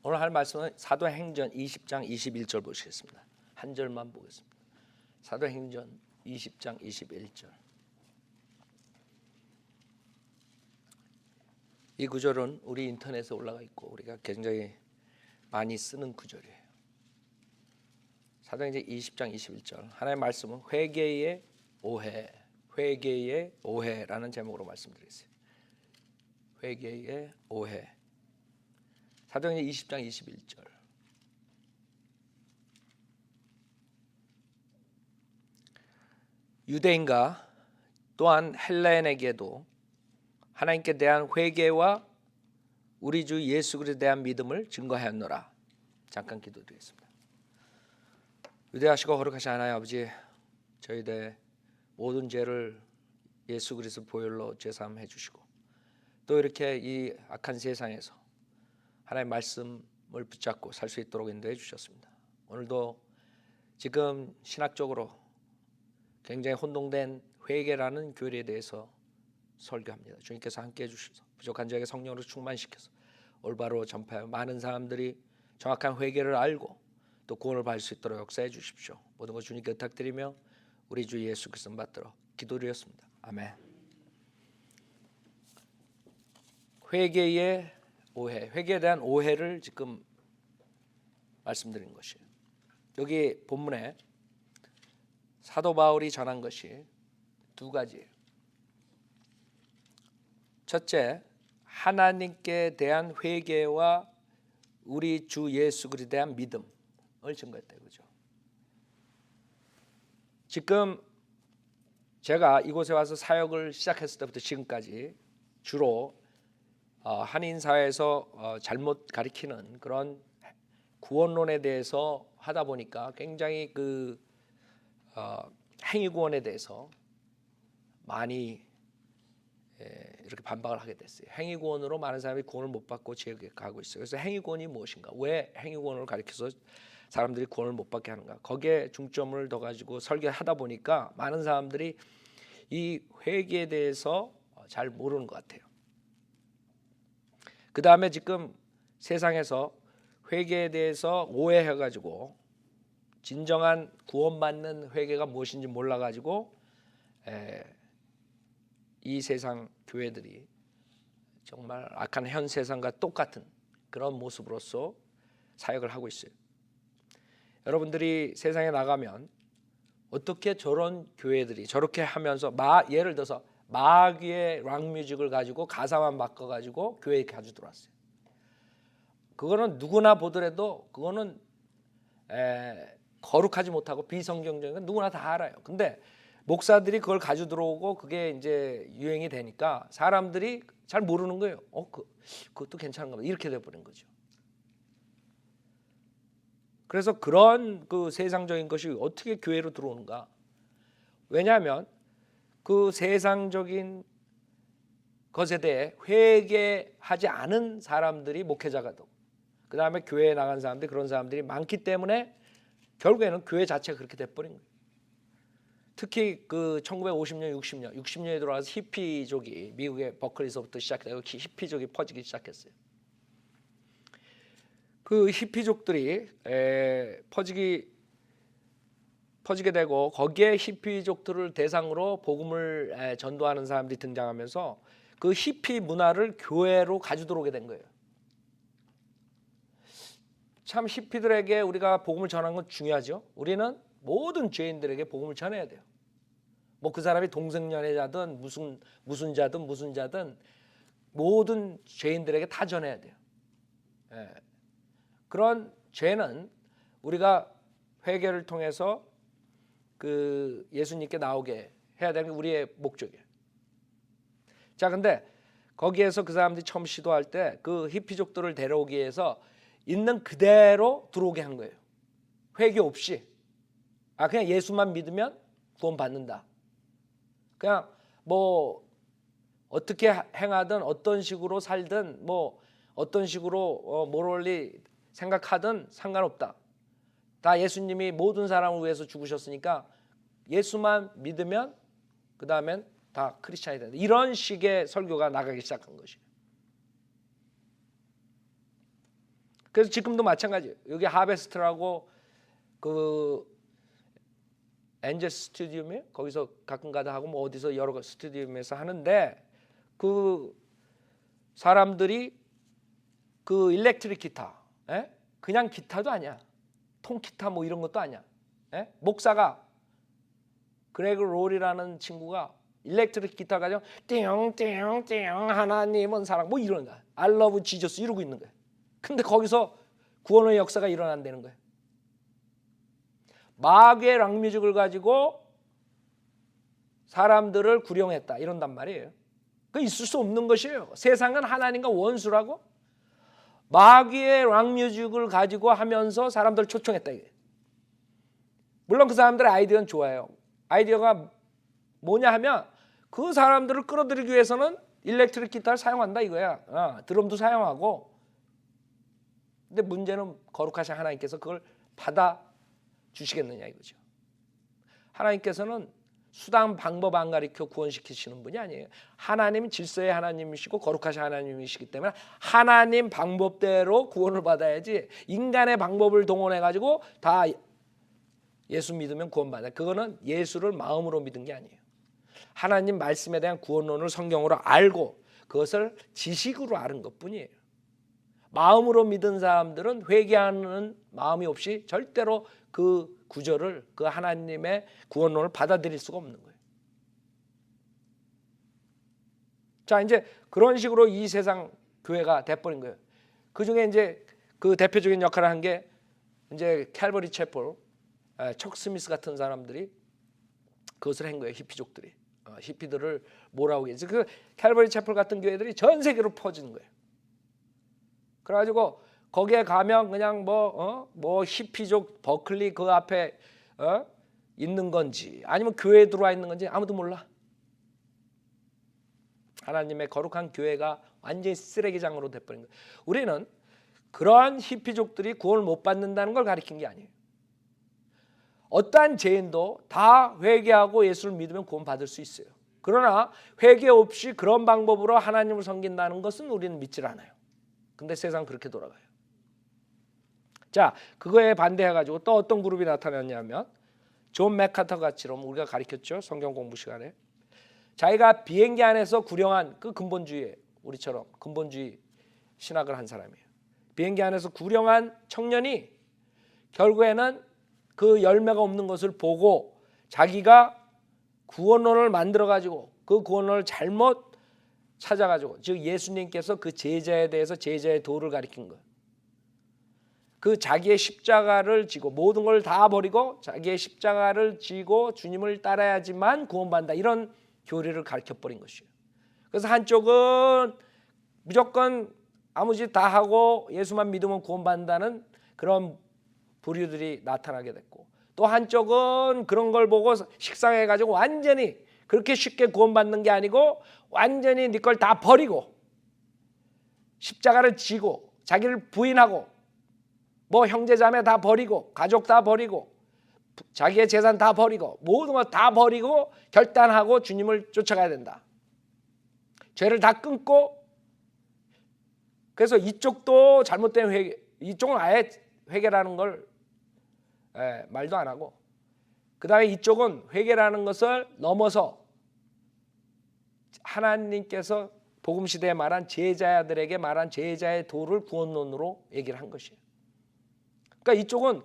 오늘 할 말씀은 사도행전 20장 21절 보시겠습니다. 한 절만 보겠습니다. 사도행전 20장 21절. 이 구절은 우리 인터넷에 올라가 있고 우리가 굉장히 많이 쓰는 구절이에요. 사도행전 20장 21절. 하나님의 말씀은 회개의 오해, 회개의 오해라는 제목으로 말씀드리겠어요. 회개의 오해. 사도행전 20장 21절. 유대인과 또한 헬라인에게도 하나님께 대한 회개와 우리 주 예수 그리스도에 대한 믿음을 증거하였노라. 잠깐 기도드리겠습니다. 위대하시고 거룩하신 하나님 아버지, 저희들 모든 죄를 예수 그리스도 보혈로 제사함해 주시고 또 이렇게 이 악한 세상에서 하나님의 말씀을 붙잡고 살 수 있도록 인도해 주셨습니다. 오늘도 지금 신학적으로 굉장히 혼동된 회개라는 교리에 대해서 설교합니다. 주님께서 함께해 주셔서 부족한 자에게 성령으로 충만시켜서 올바로 전파하여 많은 사람들이 정확한 회개를 알고 또 구원을 받을 수 있도록 역사해 주십시오. 모든 것 주님께 부탁드리며 우리 주 예수 그리스도 받들어 기도드렸습니다. 아멘. 회개의 오해, 회개에 대한 오해를 지금 말씀드린 것이에요. 여기 본문에 사도 바울이 전한 것이 두 가지예요. 첫째, 하나님께 대한 회개와 우리 주 예수 그리스도에 대한 믿음을 증거했다 이거죠. 지금 제가 이곳에 와서 사역을 시작했을 때부터 지금까지 주로 한인 사회에서 잘못 가리키는 그런 구원론에 대해서 하다 보니까 굉장히 그 행위구원에 대해서 많이 이렇게 반박을 하게 됐어요. 행위구원으로 많은 사람이 구원을 못 받고 지옥에 가고 있어요. 그래서 행위구원이 무엇인가? 왜 행위구원을 가리켜서 사람들이 구원을 못 받게 하는가? 거기에 중점을 더 가지고 설교하다 보니까 많은 사람들이 이 회개에 대해서 잘 모르는 것 같아요. 그 다음에 지금 세상에서 회개에 대해서 오해해가지고 진정한 구원받는 회개가 무엇인지 몰라가지고 이 세상 교회들이 정말 악한 현 세상과 똑같은 그런 모습으로서 사역을 하고 있어요. 여러분들이 세상에 나가면 어떻게 저런 교회들이 저렇게 하면서 예를 들어서 마귀의 락뮤직을 가지고 가사만 바꿔가지고 교회에 가지고 들어왔어요. 그거는 누구나 보더라도 그거는 거룩하지 못하고 비성경적인 건 누구나 다 알아요. 근데 목사들이 그걸 가지고 들어오고 그게 이제 유행이 되니까 사람들이 잘 모르는 거예요. 그것도 괜찮은가 봐. 이렇게 돼버린 거죠. 그래서 그런 그 세상적인 것이 어떻게 교회로 들어오는가? 왜냐하면 그 세상적인 것에 대해 회개하지 않은 사람들이 목회자가 되고 그 다음에 교회에 나간 사람들이 그런 사람들이 많기 때문에 결국에는 교회 자체가 그렇게 돼버린 거예요. 특히 그 1950년, 60년에 들어와서 히피족이 미국의 버클리서부터 시작되고 히피족이 퍼지기 시작했어요. 그 히피족들이 퍼지게 되고 거기에 히피족들을 대상으로 복음을 전도하는 사람들이 등장하면서 그 히피 문화를 교회로 가지고 들어오게 된 거예요. 참 히피들에게 우리가 복음을 전하는 건 중요하죠. 우리는 모든 죄인들에게 복음을 전해야 돼요. 뭐 그 사람이 동성연애자든 무슨 자든 모든 죄인들에게 다 전해야 돼요. 그런 죄는 우리가 회개를 통해서 그 예수님께 나오게 해야 되는 게 우리의 목적이에요. 자, 근데 거기에서 그 사람들이 처음 시도할 때 그 히피족들을 데려오기 위해서 있는 그대로 들어오게 한 거예요. 회개 없이. 그냥 예수만 믿으면 구원 받는다. 그냥 뭐 어떻게 행하든 어떤 식으로 살든 뭐 어떤 식으로 모럴리 생각하든 상관없다. 다 예수님이 모든 사람을 위해서 죽으셨으니까 예수만 믿으면 그 다음엔 다 크리스찬이 된다. 이런 식의 설교가 나가기 시작한 것이에요. 그래서 지금도 마찬가지예요. 여기 하베스트라고 그 엔젤 스튜디움에 거기서 가끔가다 하고 뭐 어디서 여러 스튜디움에서 하는데 그 사람들이 그 일렉트릭 기타, 그냥 기타도 아니야. 통기타 뭐 이런 것도 아니야. 목사가 그레그 롤이라는 친구가 일렉트릭 기타 가지고 띵띵띵 하나님은 사랑 뭐 이러는 거야. I love Jesus 이러고 있는 거야. 근데 거기서 구원의 역사가 일어난다는 거야. 마귀의 락뮤직을 가지고 사람들을 구령했다 이런단 말이에요. 그 있을 수 없는 것이에요. 세상은 하나님과 원수라고 마귀의 락뮤직을 가지고 하면서 사람들을 초청했다 이게. 물론 그 사람들의 아이디어는 좋아요. 아이디어가 뭐냐 하면 그 사람들을 끌어들이기 위해서는 일렉트릭 기타를 사용한다 이거야. 드럼도 사용하고. 근데 문제는 거룩하신 하나님께서 그걸 받아 주시겠느냐 이거죠. 하나님께서는 수단 방법 안 가르쳐 구원시키시는 분이 아니에요. 하나님은 질서의 하나님이시고 거룩하신 하나님이시기 때문에 하나님 방법대로 구원을 받아야지 인간의 방법을 동원해 가지고 다 예수 믿으면 구원받아. 그거는 예수를 마음으로 믿은 게 아니에요. 하나님 말씀에 대한 구원론을 성경으로 알고 그것을 지식으로 아는 것뿐이에요. 마음으로 믿은 사람들은 회개하는 마음이 없이 절대로 그 구절을 그 하나님의 구원론을 받아들일 수가 없는 거예요. 자, 이제 그런 식으로 이 세상 교회가 돼버린 거예요. 그 중에 이제 그 대표적인 역할을 한 게 이제 캘버리 채플, 척 스미스 같은 사람들이 그것을 한 거예요. 히피족들이 히피들을 몰아오게 해서 그 캘버리 채플 같은 교회들이 전 세계로 퍼지는 거예요. 그래가지고 거기에 가면 그냥 뭐 히피족 버클리 그 앞에 있는 건지 아니면 교회에 들어와 있는 건지 아무도 몰라. 하나님의 거룩한 교회가 완전히 쓰레기장으로 돼버린 거예요. 우리는 그러한 히피족들이 구원을 못 받는다는 걸 가리킨 게 아니에요. 어떠한 죄인도 다 회개하고 예수를 믿으면 구원 받을 수 있어요. 그러나 회개 없이 그런 방법으로 하나님을 섬긴다는 것은 우리는 믿질 않아요. 근데 세상 그렇게 돌아가요. 자, 그거에 반대해가지고 또 어떤 그룹이 나타났냐면 존 맥카터 같이럼 우리가 가르쳤죠. 성경 공부 시간에. 자기가 비행기 안에서 구령한 그 근본주의, 우리처럼 근본주의 신학을 한 사람이에요. 비행기 안에서 구령한 청년이 결국에는 그 열매가 없는 것을 보고 자기가 구원론을 만들어가지고 그 구원론을 잘못 찾아가지고 즉 예수님께서 그 제자에 대해서 제자의 도를 가리킨 거예요. 그 자기의 십자가를 지고 모든 걸 다 버리고 자기의 십자가를 지고 주님을 따라야지만 구원받는다 이런 교리를 가르쳐버린 것이에요. 그래서 한쪽은 무조건 아무 짓 다 하고 예수만 믿으면 구원받는다는 그런 부류들이 나타나게 됐고 또 한쪽은 그런 걸 보고 식상해가지고 완전히 그렇게 쉽게 구원받는 게 아니고 완전히 네 걸 다 버리고 십자가를 지고 자기를 부인하고 뭐 형제자매 다 버리고 가족 다 버리고 자기의 재산 다 버리고 모든 것 다 버리고 결단하고 주님을 쫓아가야 된다. 죄를 다 끊고 그래서 이쪽도 잘못된 회개, 이쪽은 아예 회개라는 걸 말도 안 하고 그 다음에 이쪽은 회개라는 것을 넘어서 하나님께서 복음시대에 말한 제자들에게 말한 제자의 도를 구원론으로 얘기를 한 것이에요. 그러니까 이쪽은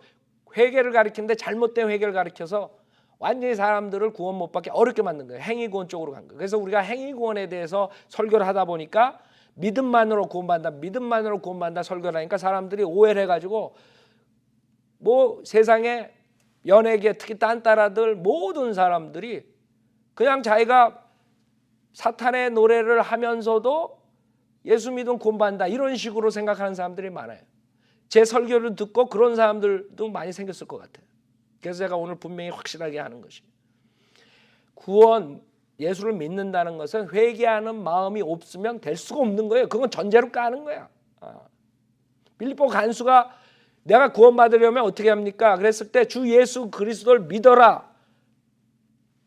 회개를 가리키는데 잘못된 회개를 가리켜서 완전히 사람들을 구원 못 받게 어렵게 만든 거예요. 행위구원 쪽으로 간 거예요. 그래서 우리가 행위구원에 대해서 설교를 하다 보니까 믿음만으로 구원받는다, 믿음만으로 구원받는다 설교를 하니까 사람들이 오해를 해가지고 뭐 세상에 연예계 특히 딴따라들 모든 사람들이 그냥 자기가 사탄의 노래를 하면서도 예수 믿으면 구원받는다 이런 식으로 생각하는 사람들이 많아요. 제 설교를 듣고 그런 사람들도 많이 생겼을 것 같아요. 그래서 제가 오늘 분명히 확실하게 하는 것이 구원, 예수를 믿는다는 것은 회개하는 마음이 없으면 될 수가 없는 거예요. 그건 전제로 까는 거야. 빌립보 간수가 내가 구원받으려면 어떻게 합니까? 그랬을 때 주 예수 그리스도를 믿어라.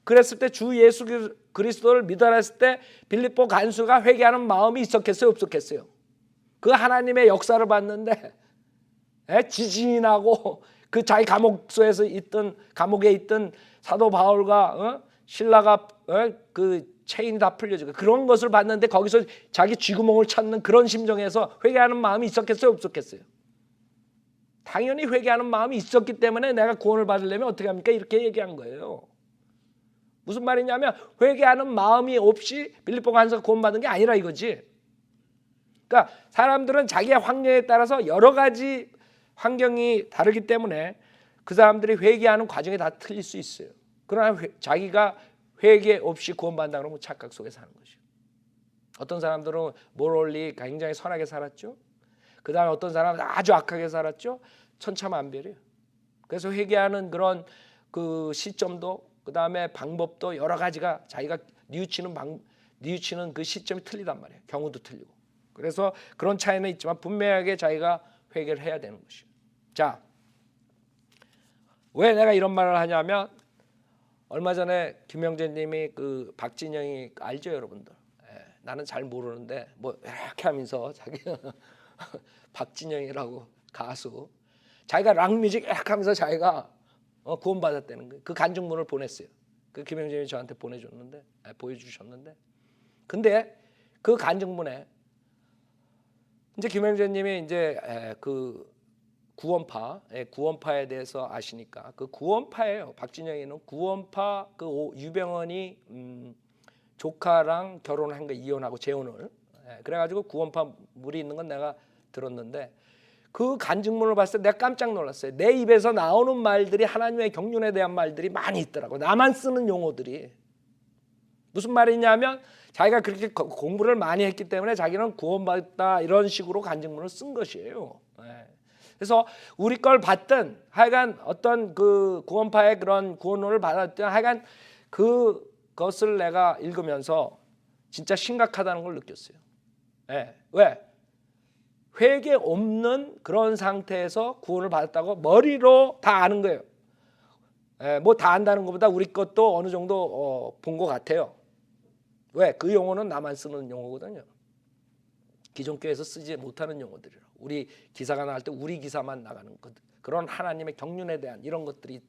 그랬을 때 주 예수 그리스도를 믿어라 했을 때 빌립보 간수가 회개하는 마음이 있었겠어요? 없었겠어요? 그 하나님의 역사를 봤는데 지진이 나고 그 자기 감옥에 있던 사도 바울과 신라가 그 체인이 다 풀려지고 그런 것을 봤는데 거기서 자기 쥐구멍을 찾는 그런 심정에서 회개하는 마음이 있었겠어요, 없었겠어요? 당연히 회개하는 마음이 있었기 때문에 내가 구원을 받으려면 어떻게 합니까? 이렇게 얘기한 거예요. 무슨 말이냐면 회개하는 마음이 없이 빌립보가 한서 구원받은 게 아니라 이거지. 그러니까 사람들은 자기의 환경에 따라서 여러 가지 환경이 다르기 때문에 그 사람들이 회개하는 과정이 다 틀릴 수 있어요. 그러나 자기가 회개 없이 구원받는다 그러면 착각 속에 사는 것이요. 어떤 사람들은 모럴리 굉장히 선하게 살았죠. 그 다음에 어떤 사람은 아주 악하게 살았죠. 천차만별이에요. 그래서 회개하는 그런 그 시점도 그 다음에 방법도 여러 가지가 자기가 뉘우치는 그 시점이 틀리단 말이에요. 경우도 틀리고. 그래서 그런 차이는 있지만 분명하게 자기가 회개를 해야 되는 것이에요. 자, 왜 내가 이런 말을 하냐면 얼마 전에 김영재님이 그 박진영이 알죠, 여러분들? 나는 잘 모르는데 뭐 이렇게 하면서 자기 박진영이라고 가수 자기가 락뮤직 이렇게 하면서 자기가 구원받았다는 거예요. 그 간증문을 보냈어요. 그 김영재님이 저한테 보여주셨는데 근데 그 간증문에 이제 김영재님이 이제 그 구원파에 대해서 아시니까 그 구원파예요. 박진영이는 구원파 그 유병헌이 조카랑 결혼한 거 이혼하고 재혼을 그래가지고 구원파 물이 있는 건 내가 들었는데 그 간증문을 봤을 때 내가 깜짝 놀랐어요. 내 입에서 나오는 말들이 하나님의 경륜에 대한 말들이 많이 있더라고. 나만 쓰는 용어들이 무슨 말이냐면 자기가 그렇게 공부를 많이 했기 때문에 자기는 구원받았다 이런 식으로 간증문을 쓴 것이에요. 그래서 우리 걸 받든 하여간 어떤 그 구원파의 그런 구원을 받았든 하여간 그것을 내가 읽으면서 진짜 심각하다는 걸 느꼈어요. 왜? 회개 없는 그런 상태에서 구원을 받았다고 머리로 다 아는 거예요. 뭐 다 안다는 것보다 우리 것도 어느 정도 본 것 같아요. 왜? 그 용어는 나만 쓰는 용어거든요. 기존 교회에서 쓰지 못하는 용어들이라. 우리 기사가 나갈 때 우리 기사만 나가는 것. 그런 하나님의 경륜에 대한 이런 것들이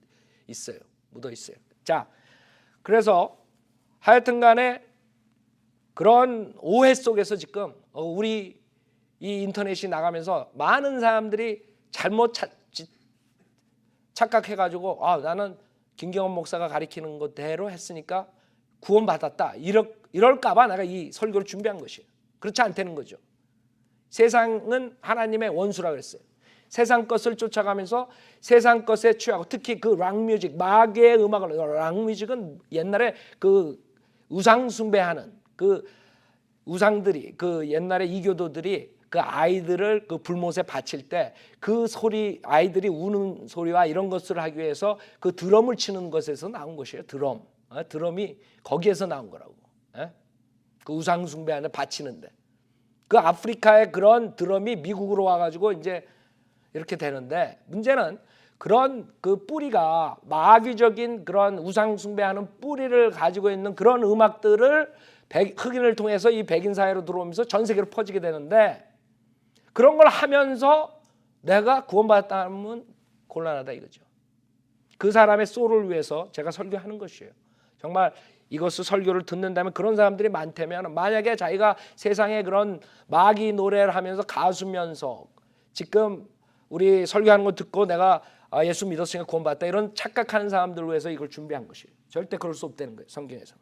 있어요. 묻어 있어요. 자, 그래서 하여튼간에 그런 오해 속에서 지금 우리 이 인터넷이 나가면서 많은 사람들이 잘못 착각해가지고 나는 김경원 목사가 가리키는 것대로 했으니까 구원받았다 이럴까봐 내가 이 설교를 준비한 것이에요. 그렇지 않다는 거죠. 세상은 하나님의 원수라 그랬어요. 세상 것을 쫓아가면서 세상 것에 취하고 특히 그 락뮤직 마귀의 음악을 락뮤직은 옛날에 그 우상 숭배하는 그 우상들이 그 옛날에 이교도들이 그 아이들을 그 불못에 바칠 때 그 소리 아이들이 우는 소리와 이런 것을 하기 위해서 그 드럼을 치는 것에서 나온 것이에요. 드럼이 거기에서 나온 거라고. 그 우상 숭배하는 바치는데 그 아프리카의 그런 드럼이 미국으로 와가지고 이제 이렇게 되는데 문제는 그런 그 뿌리가 마귀적인 그런 우상 숭배하는 뿌리를 가지고 있는 그런 음악들을 흑인을 통해서 이 백인 사회로 들어오면서 전 세계로 퍼지게 되는데 그런 걸 하면서 내가 구원받았다면 곤란하다 이거죠. 그 사람의 소울을 위해서 제가 설교하는 것이에요. 정말 이것을 설교를 듣는다면 그런 사람들이 많다면 만약에 자기가 세상에 그런 마귀 노래를 하면서 가수면서 지금 우리 설교하는 거 듣고 내가 예수 믿었으니까 구원받았다 이런 착각하는 사람들을 위해서 이걸 준비한 것이에요. 절대 그럴 수 없다는 거예요. 성경에서는.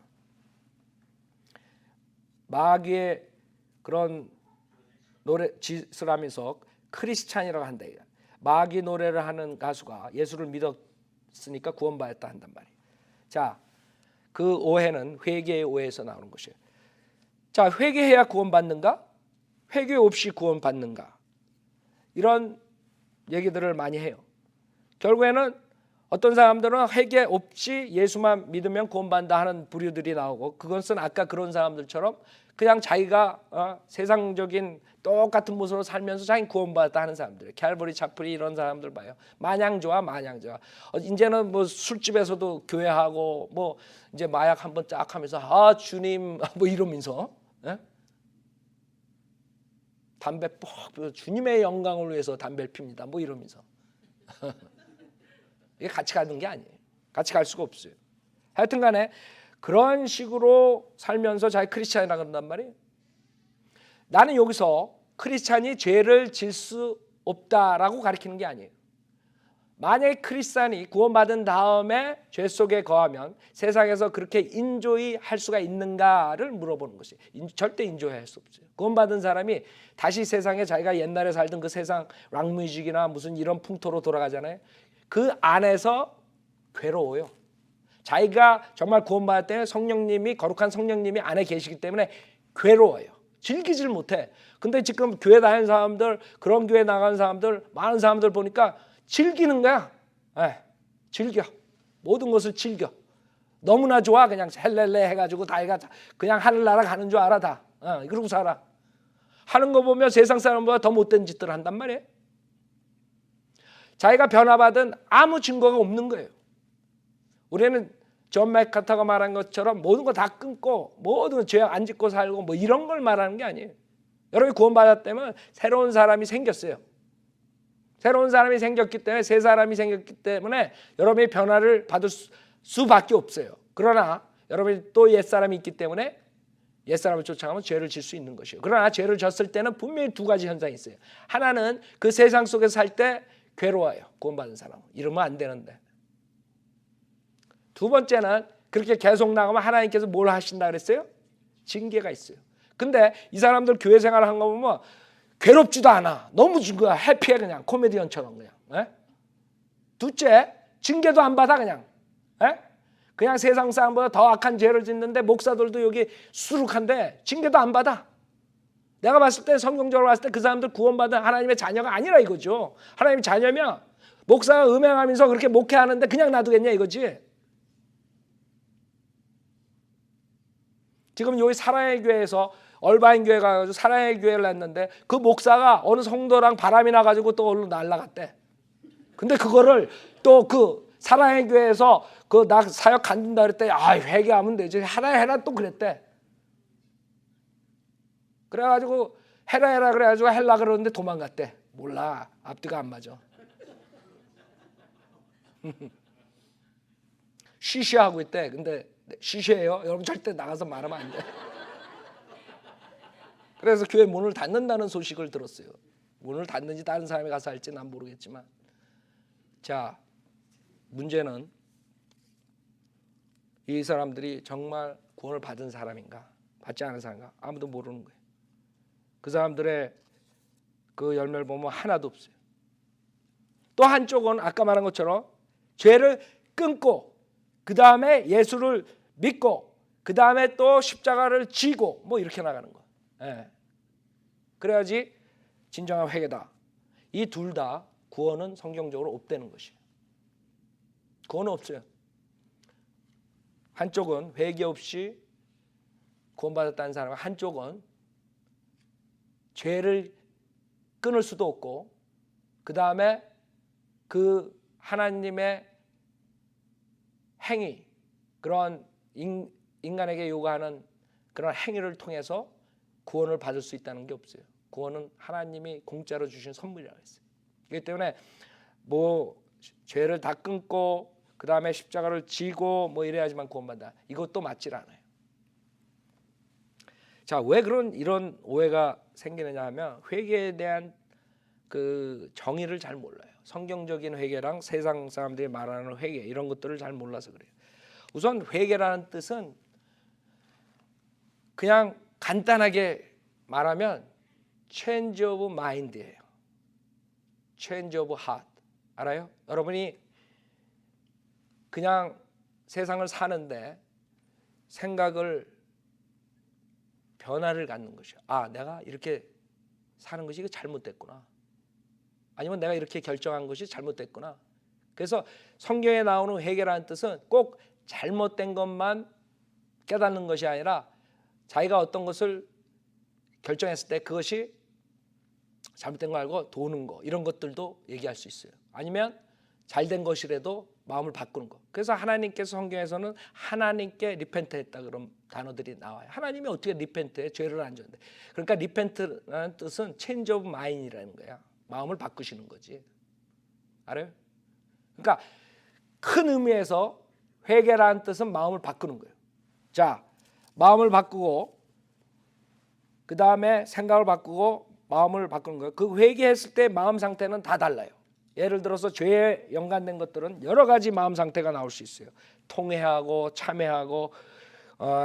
마귀의 그런 노래 짓을 하면서 크리스찬이라고 한다. 마귀 노래를 하는 가수가 예수를 믿었으니까 구원받았다 한단 말이에요. 자, 그 오해는 회개의 오해에서 나오는 것이에요. 자, 회개해야 구원받는가? 회개 없이 구원받는가? 이런 얘기들을 많이 해요. 결국에는 어떤 사람들은 회개 없이 예수만 믿으면 구원받는다 하는 부류들이 나오고 그것은 아까 그런 사람들처럼 그냥 자기가 세상적인 똑같은 모습으로 살면서 자기 구원받았다 하는 사람들, 캘버리 차프리 이런 사람들 봐요. 마냥 좋아. 이제는 뭐 술집에서도 교회하고 뭐 이제 마약 한번 쫙 하면서 주님 뭐 이러면서 담배 뻑 주님의 영광을 위해서 담배를 핍니다. 뭐 이러면서 이게 같이 가는 게 아니에요. 같이 갈 수가 없어요. 하여튼간에 그런 식으로 살면서 자기 크리스찬이라 그런단 말이에요. 나는 여기서 크리스찬이 죄를 질 수 없다라고 가르치는 게 아니에요. 만약에 크리스찬이 구원받은 다음에 죄 속에 거하면 세상에서 그렇게 인조이 할 수가 있는가를 물어보는 것이 절대 인조이 할 수 없어요. 구원받은 사람이 다시 세상에 자기가 옛날에 살던 그 세상 락뮤직이나 무슨 이런 풍토로 돌아가잖아요. 그 안에서 괴로워요. 자기가 정말 구원받을 때 성령님이 거룩한 성령님이 안에 계시기 때문에 괴로워요. 즐기질 못해. 근데 지금 교회 다니는 사람들, 그런 교회 나가는 사람들, 많은 사람들 보니까 즐기는 거야. 즐겨. 모든 것을 즐겨. 너무나 좋아. 그냥 헬렐레 해가지고 다이가 그냥 하늘나라 가는 줄 알아 다. 그러고 살아. 하는 거 보면 세상 사람보다 더 못된 짓들을 한단 말이에요. 자기가 변화받은 아무 증거가 없는 거예요. 우리는 존 맥카터가 말한 것처럼 모든 거 다 끊고 모든 죄악 안 짓고 살고 뭐 이런 걸 말하는 게 아니에요. 여러분이 구원받았다면 새로운 사람이 생겼어요. 새로운 사람이 생겼기 때문에 새 사람이 생겼기 때문에 여러분이 변화를 받을 수밖에 없어요. 그러나 여러분이 또 옛사람이 있기 때문에 옛사람을 쫓아가면 죄를 질 수 있는 것이에요. 그러나 죄를 졌을 때는 분명히 두 가지 현상이 있어요. 하나는 그 세상 속에서 살 때 괴로워요. 구원받은 사람은. 이러면 안 되는데. 두 번째는 그렇게 계속 나가면 하나님께서 뭘 하신다 그랬어요? 징계가 있어요. 근데 이 사람들 교회 생활을 한 거 보면 괴롭지도 않아. 너무 거야. 해피해 그냥. 코미디언처럼 그냥. 둘째, 징계도 안 받아 그냥. 그냥 세상 사람보다 더 악한 죄를 짓는데 목사들도 여기 수룩한데 징계도 안 받아. 내가 봤을 때 성경적으로 봤을 때 그 사람들 구원받은 하나님의 자녀가 아니라 이거죠. 하나님의 자녀면 목사가 음행하면서 그렇게 목회하는데 그냥 놔두겠냐 이거지. 지금 여기 사랑의 교회에서 얼바인 교회 가가지고 사랑의 교회를 했는데 그 목사가 어느 성도랑 바람이 나가지고 또 얼른 날라갔대. 근데 그거를 또 그 사랑의 교회에서 그 나 사역 간둔다 그랬대. 회개하면 되지. 해라 또 그랬대. 그래가지고 해라 그래가지고 헬라 그러는데 도망갔대. 몰라. 앞뒤가 안 맞아. 쉬쉬하고 있대. 근데 쉬쉬해요. 여러분 절대 나가서 말하면 안 돼. 그래서 교회 문을 닫는다는 소식을 들었어요. 문을 닫는지 다른 사람이 가서 할지 난 모르겠지만, 자, 문제는 이 사람들이 정말 구원을 받은 사람인가 받지 않은 사람인가 아무도 모르는 거예요. 그 사람들의 그 열매를 보면 하나도 없어요. 또 한쪽은 아까 말한 것처럼 죄를 끊고 그 다음에 예수를 믿고 그 다음에 또 십자가를 지고 뭐 이렇게 나가는 거예요. 그래야지 진정한 회개다. 이 둘 다 구원은 성경적으로 없다는 것이에요. 구원은 없어요. 한쪽은 회개 없이 구원받았다는 사람, 한쪽은 죄를 끊을 수도 없고 그 다음에 그 하나님의 행위, 그런 인간에게 요구하는 그런 행위를 통해서 구원을 받을 수 있다는 게 없어요. 구원은 하나님이 공짜로 주신 선물이라고 했어요. 그렇기 때문에 뭐 죄를 다 끊고 그 다음에 십자가를 지고 뭐 이래야지만 구원받는다. 이것도 맞질 않아요. 자, 왜 이런 오해가 생기느냐 하면 회개에 대한 그 정의를 잘 몰라요. 성경적인 회개랑 세상 사람들이 말하는 회개 이런 것들을 잘 몰라서 그래요. 우선 회개라는 뜻은 그냥 간단하게 말하면 change of mind예요. change of heart. 알아요? 여러분이 그냥 세상을 사는데 생각을 변화를 갖는 것이요. 내가 이렇게 사는 것이 잘못됐구나. 아니면 내가 이렇게 결정한 것이 잘못됐구나. 그래서 성경에 나오는 회개라는 뜻은 꼭 잘못된 것만 깨닫는 것이 아니라 자기가 어떤 것을 결정했을 때 그것이 잘못된 거 알고 도는 거 이런 것들도 얘기할 수 있어요. 아니면 잘된 것이라도 마음을 바꾸는 거. 그래서 하나님께서 성경에서는 하나님께 리펜트했다 그런 단어들이 나와요. 하나님이 어떻게 리펜트해? 죄를 안 졌는데. 그러니까 리펜트라는 뜻은 체인지 오브 마인이라는 거야. 마음을 바꾸시는 거지. 알아요? 그러니까 큰 의미에서 회개라는 뜻은 마음을 바꾸는 거예요. 자, 마음을 바꾸고 그 다음에 생각을 바꾸고 마음을 바꾸는 거예요. 그 회개했을 때 마음 상태는 다 달라요. 예를 들어서 죄에 연관된 것들은 여러 가지 마음 상태가 나올 수 있어요. 통회하고 참회하고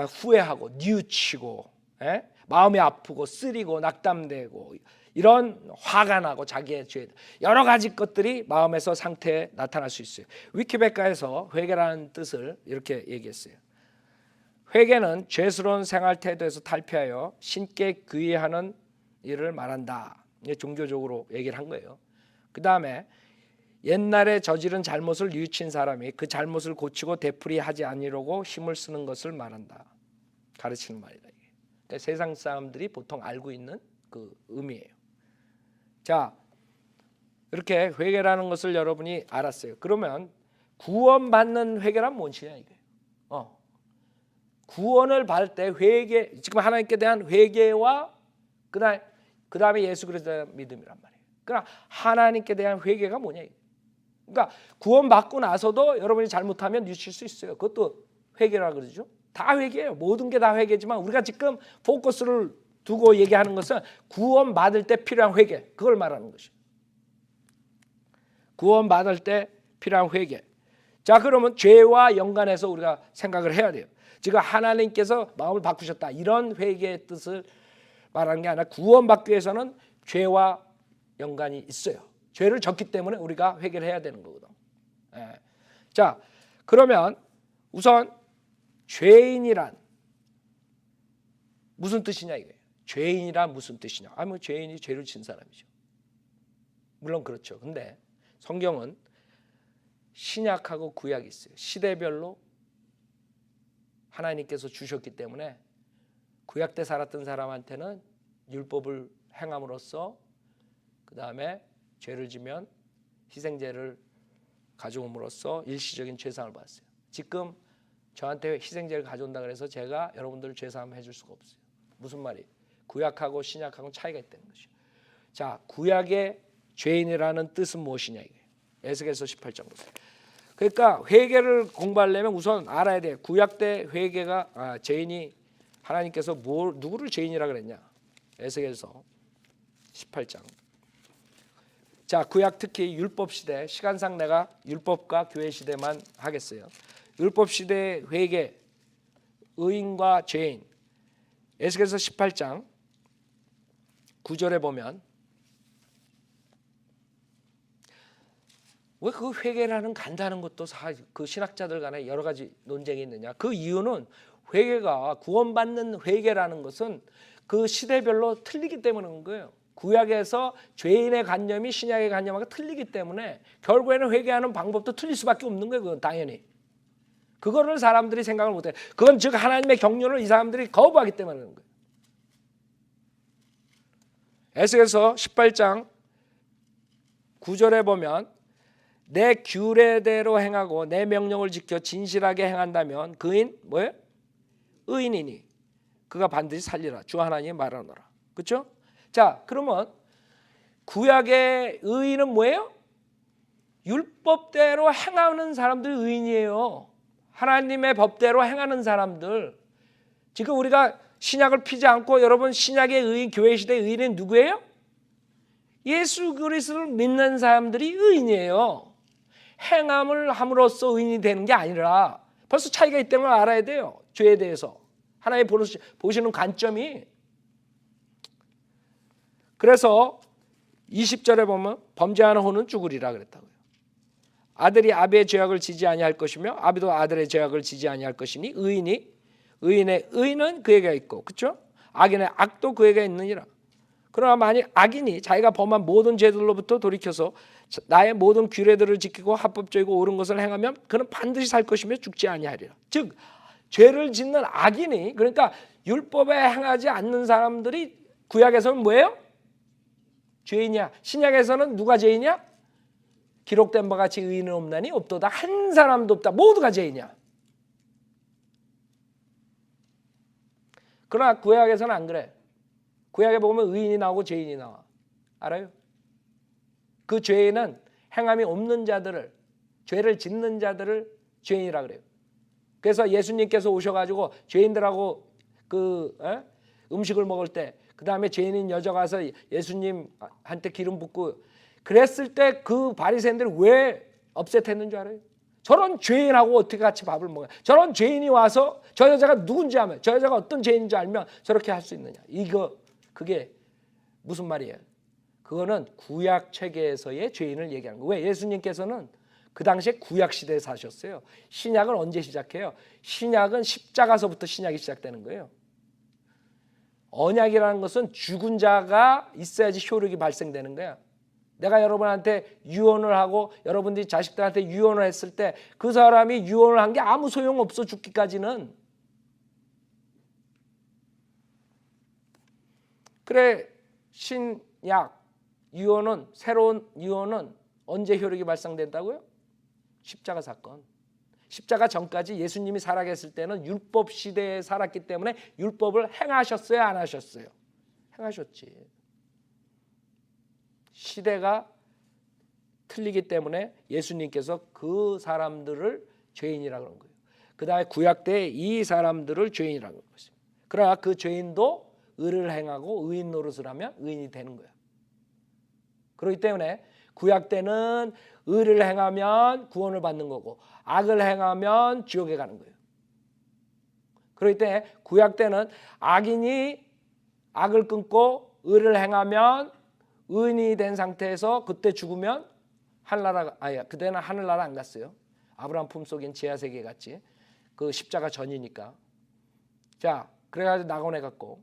후회하고 뉘우치고 마음이 아프고 쓰리고 낙담되고 이런 화가 나고 자기의 죄 여러 가지 것들이 마음에서 상태에 나타날 수 있어요. 위키백과에서 회개라는 뜻을 이렇게 얘기했어요. 회개는 죄스러운 생활 태도에서 탈피하여 신께 귀의하는 일을 말한다. 이게 종교적으로 얘기를 한 거예요. 그 다음에 옛날에 저지른 잘못을 뉘우친 사람이 그 잘못을 고치고 되풀이하지 아니려고 힘을 쓰는 것을 말한다. 가르치는 말이다. 이게. 그러니까 세상 사람들이 보통 알고 있는 그 의미예요. 자, 이렇게 회개라는 것을 여러분이 알았어요. 그러면 구원받는 회개란 무엇이냐 이거예요. 구원을 받을 때 회개, 지금 하나님께 대한 회개와 그다음에 예수 그리스도에 대한 믿음이란 말이에요. 그러나 하나님께 대한 회개가 뭐냐 이거예요. 그러니까 구원받고 나서도 여러분이 잘못하면 뉘칠 수 있어요. 그것도 회개라 그러죠. 다 회개예요. 모든 게 다 회개지만 우리가 지금 포커스를 두고 얘기하는 것은 구원받을 때 필요한 회개, 그걸 말하는 것이에요. 구원받을 때 필요한 회개. 자, 그러면 죄와 연관해서 우리가 생각을 해야 돼요. 지금 하나님께서 마음을 바꾸셨다 이런 회개의 뜻을 말하는 게 아니라 구원받기 위해서는 죄와 연관이 있어요. 죄를 졌기 때문에 우리가 회개를 해야 되는 거거든. 자, 그러면 우선 죄인이란 무슨 뜻이냐 이거예요. 죄인이란 무슨 뜻이냐? 뭐 죄인이 죄를 진 사람이죠. 물론 그렇죠. 근데 성경은 신약하고 구약이 있어요. 시대별로 하나님께서 주셨기 때문에 구약 때 살았던 사람한테는 율법을 행함으로써 그 다음에 죄를 지면 희생제를 가져옴으로써 일시적인 죄사함을 받았어요. 지금 저한테 희생제를 가져온다 그래서 제가 여러분들 죄사함 해줄 수가 없어요. 무슨 말이에요? 구약하고 신약하고는 차이가 있다는 것이죠. 자, 구약의 죄인이라는 뜻은 무엇이냐 이게. 에스겔서 18장 보세요. 그러니까 회개를 공부하려면 우선 알아야 돼. 구약 때 회개가 죄인이 하나님께서 누구를 죄인이라 그랬냐? 에스겔서 18장. 자, 구약 특히 율법 시대, 시간상 내가 율법과 교회 시대만 하겠어요. 율법 시대 회개, 의인과 죄인. 에스겔서 18장 9절에 보면 왜 그 회개라는 간다는 것도 그 신학자들 간에 여러 가지 논쟁이 있느냐? 그 이유는 회개가 구원받는 회개라는 것은 그 시대별로 틀리기 때문인 거예요. 구약에서 죄인의 관념이 신약의 관념하고 틀리기 때문에 결국에는 회개하는 방법도 틀릴 수밖에 없는 거예요. 그건 당연히. 그거를 사람들이 생각을 못해요. 그건 즉 하나님의 경륜을 이 사람들이 거부하기 때문에 그런 거예요. 에스겔서 18장 9절에 보면 내 규례대로 행하고 내 명령을 지켜 진실하게 행한다면 그인 뭐예요? 의인이니 그가 반드시 살리라. 주 하나님이 말하노라. 그렇죠? 자, 그러면 구약의 의인은 뭐예요? 율법대로 행하는 사람들이 의인이에요. 하나님의 법대로 행하는 사람들. 지금 우리가 신약을 피지 않고 여러분 신약의 의인, 교회 시대의 의인은 누구예요? 예수 그리스도를 믿는 사람들이 의인이에요. 행함을 함으로써 의인이 되는 게 아니라 벌써 차이가 있다는 걸 알아야 돼요. 죄에 대해서. 하나님 보시는 관점이. 그래서 20절에 보면 범죄하는 혼은 죽으리라 그랬다고요. 아들이 아비의 죄악을 지지 아니할 것이며 아비도 아들의 죄악을 지지 아니할 것이니 의인의 의는 그에게 있고 그렇죠? 악인의 악도 그에게 있느니라. 그러나 만일 악인이 자기가 범한 모든 죄들로부터 돌이켜서 나의 모든 규례들을 지키고 합법적이고 옳은 것을 행하면 그는 반드시 살 것이며 죽지 아니하리라. 즉 죄를 짓는 악인이 그러니까 율법에 행하지 않는 사람들이 구약에서는 뭐예요? 죄인이야. 신약에서는 누가 죄인이야? 기록된 바 같이 의인은 없나니 없도다. 한 사람도 없다. 모두가 죄인이야. 그러나 구약에서는 안 그래. 구약에 보면 의인이 나오고 죄인이 나와. 알아요? 그 죄인은 행함이 없는 자들을, 죄를 짓는 자들을 죄인이라 그래요. 그래서 예수님께서 오셔가지고 죄인들하고 음식을 먹을 때, 그 다음에 죄인인 여자가 와서 예수님한테 기름 붓고 그랬을 때 그 바리새인들이 왜 업셋했는 줄 알아요? 저런 죄인하고 어떻게 같이 밥을 먹어요? 저런 죄인이 와서 저 여자가 누군지 알면, 저 여자가 어떤 죄인인지 알면 저렇게 할 수 있느냐? 그게 무슨 말이에요? 그거는 구약 체계에서의 죄인을 얘기하는 거예요. 왜? 예수님께서는 그 당시에 구약 시대에 사셨어요. 신약은 언제 시작해요? 신약은 십자가서부터 신약이 시작되는 거예요. 언약이라는 것은 죽은 자가 있어야지 효력이 발생되는 거야. 내가 여러분한테 유언을 하고 여러분들이 자식들한테 유언을 했을 때 그 사람이 유언을 한 게 아무 소용없어. 죽기까지는. 그래, 신약 유언은, 새로운 유언은 언제 효력이 발생된다고요? 십자가 사건. 십자가 전까지 예수님이 살아계실 때는 율법 시대에 살았기 때문에 율법을 행하셨어요, 안 하셨어요? 행하셨지. 시대가 틀리기 때문에 예수님께서 그 사람들을 죄인이라고 그런 거예요. 그 다음에 구약 때 이 사람들을 죄인이라고 그런 것입니다. 그러나 그 죄인도 의를 행하고 의인 노릇을 하면 의인이 되는 거야. 그렇기 때문에 구약 때는 의를 행하면 구원을 받는 거고 악을 행하면 지옥에 가는 거예요. 그렇기 때문에 구약 때는 악인이 악을 끊고 의를 행하면 의인이 된 상태에서 그때 죽으면 그때는 하늘나라 안 갔어요. 아브라함 품속인 지하세계 갔지. 그 십자가 전이니까. 자, 그래가지고 낙원에 갔고,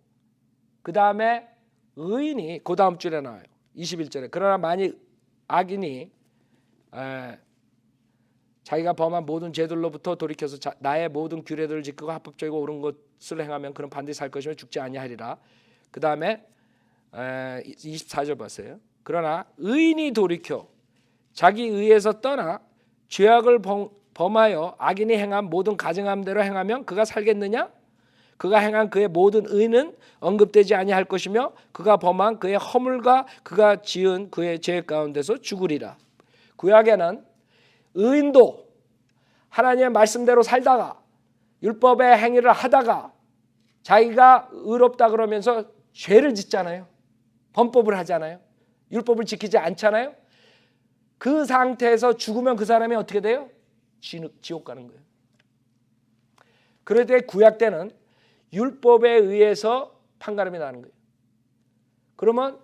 그 다음에 의인이 그 다음 줄에 나와요. 21절에 그러나 만일 악인이 자기가 범한 모든 죄들로부터 돌이켜서 나의 모든 규례들을 지키고 합법적이고 옳은 것을 행하면 그는 반드시 살 것이며 죽지 아니하리라. 그 다음에 24절 봤어요. 그러나 의인이 돌이켜 자기 의에서 떠나 죄악을 범하여 악인이 행한 모든 가증함대로 행하면 그가 살겠느냐? 그가 행한 그의 모든 의는 언급되지 아니할 것이며 그가 범한 그의 허물과 그가 지은 그의 죄 가운데서 죽으리라. 구약에는 의인도 하나님의 말씀대로 살다가 율법의 행위를 하다가 자기가 의롭다 그러면서 죄를 짓잖아요. 범법을 하잖아요. 율법을 지키지 않잖아요. 그 상태에서 죽으면 그 사람이 어떻게 돼요? 지옥 가는 거예요. 그럴 때 구약 때는 율법에 의해서 판가름이 나는 거예요. 그러면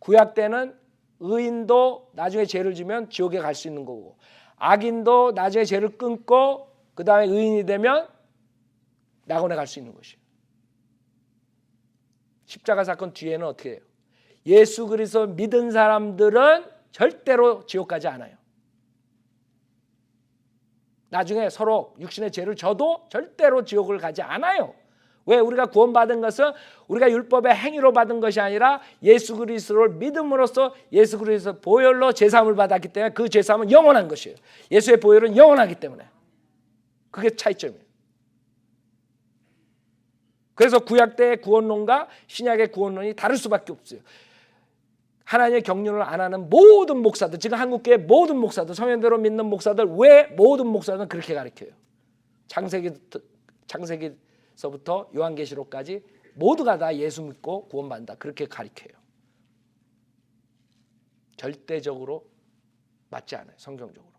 구약 때는 의인도 나중에 죄를 지면 지옥에 갈 수 있는 거고 악인도 나중에 죄를 끊고 그 다음에 의인이 되면 낙원에 갈 수 있는 것이에요. 십자가 사건 뒤에는 어떻게 해요? 예수 그리스도 믿은 사람들은 절대로 지옥 가지 않아요. 나중에 서로 육신의 죄를 져도 절대로 지옥을 가지 않아요. 왜? 우리가 구원받은 것은 우리가 율법의 행위로 받은 것이 아니라 예수 그리스도를 믿음으로써 예수 그리스도 보혈로 제사함을 받았기 때문에 그 제사함은 영원한 것이에요. 예수의 보혈은 영원하기 때문에. 그게 차이점이에요. 그래서 구약 때의 구원론과 신약의 구원론이 다를 수밖에 없어요. 하나님의 경륜을 안 하는 모든 목사들, 지금 한국교회 모든 목사들, 성현대로 믿는 목사들, 왜 모든 목사들은 그렇게 가르쳐요? 창세기서부터 요한계시록까지 모두가 다 예수 믿고 구원받는다. 그렇게 가르쳐요. 절대적으로 맞지 않아요. 성경적으로.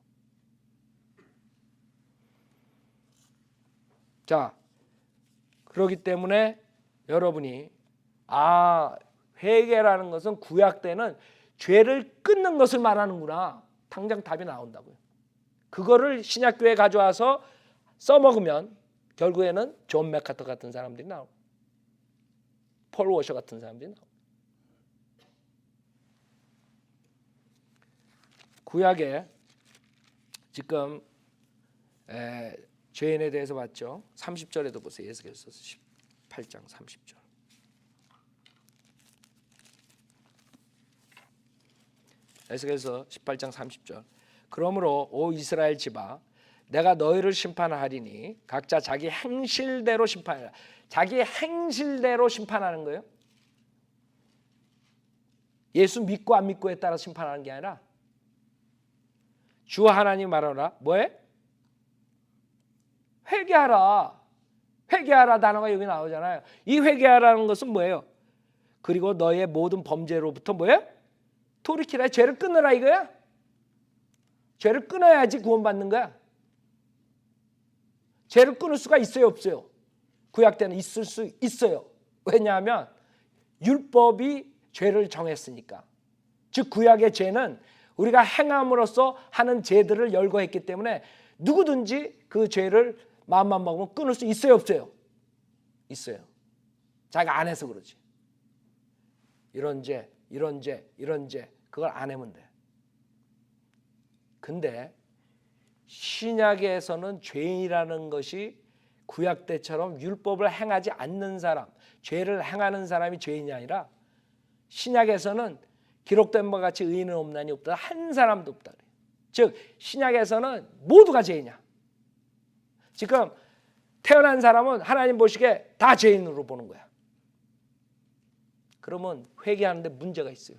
자, 그렇기 때문에 여러분이 회개라는 것은 구약 때는 죄를 끊는 것을 말하는구나. 당장 답이 나온다고요. 그거를 신약교회에 가져와서 써먹으면 결국에는 존 맥카터 같은 사람들이 나오고 폴 워셔 같은 사람들이 나오고. 구약에 지금 죄인에 대해서 봤죠. 30절에도 보세요. 에스겔서 18장 30절. 에스겔서 18장 30절. 그러므로 오 이스라엘 집아 내가 너희를 심판하리니 각자 자기 행실대로 심판하라. 자기 행실대로 심판하는 거예요. 예수 믿고 안 믿고에 따라 심판하는 게 아니라 주 하나님 말하라. 뭐해? 회개하라. 회개하라 단어가 여기 나오잖아요. 이 회개하라는 것은 뭐예요? 그리고 너의 모든 범죄로부터 뭐예요? 돌이키라. 죄를 끊으라 이거야. 죄를 끊어야지 구원받는 거야. 죄를 끊을 수가 있어요 없어요? 구약 때는 있을 수 있어요. 왜냐하면 율법이 죄를 정했으니까. 즉 구약의 죄는 우리가 행함으로써 하는 죄들을 열거했기 때문에 누구든지 그 죄를 마음만 먹으면 끊을 수 있어요 없어요? 있어요. 자기가 안 해서 그러지. 이런 죄 그걸 안 하면 돼. 근데 신약에서는 죄인이라는 것이 구약 때처럼 율법을 행하지 않는 사람, 죄를 행하는 사람이 죄인이 아니라 신약에서는 기록된 바와 같이 의인은 없나니 없다. 한 사람도 없다. 즉 신약에서는 모두가 죄인이야. 지금 태어난 사람은 하나님 보시기에 다 죄인으로 보는 거야. 그러면 회개하는데 문제가 있어요.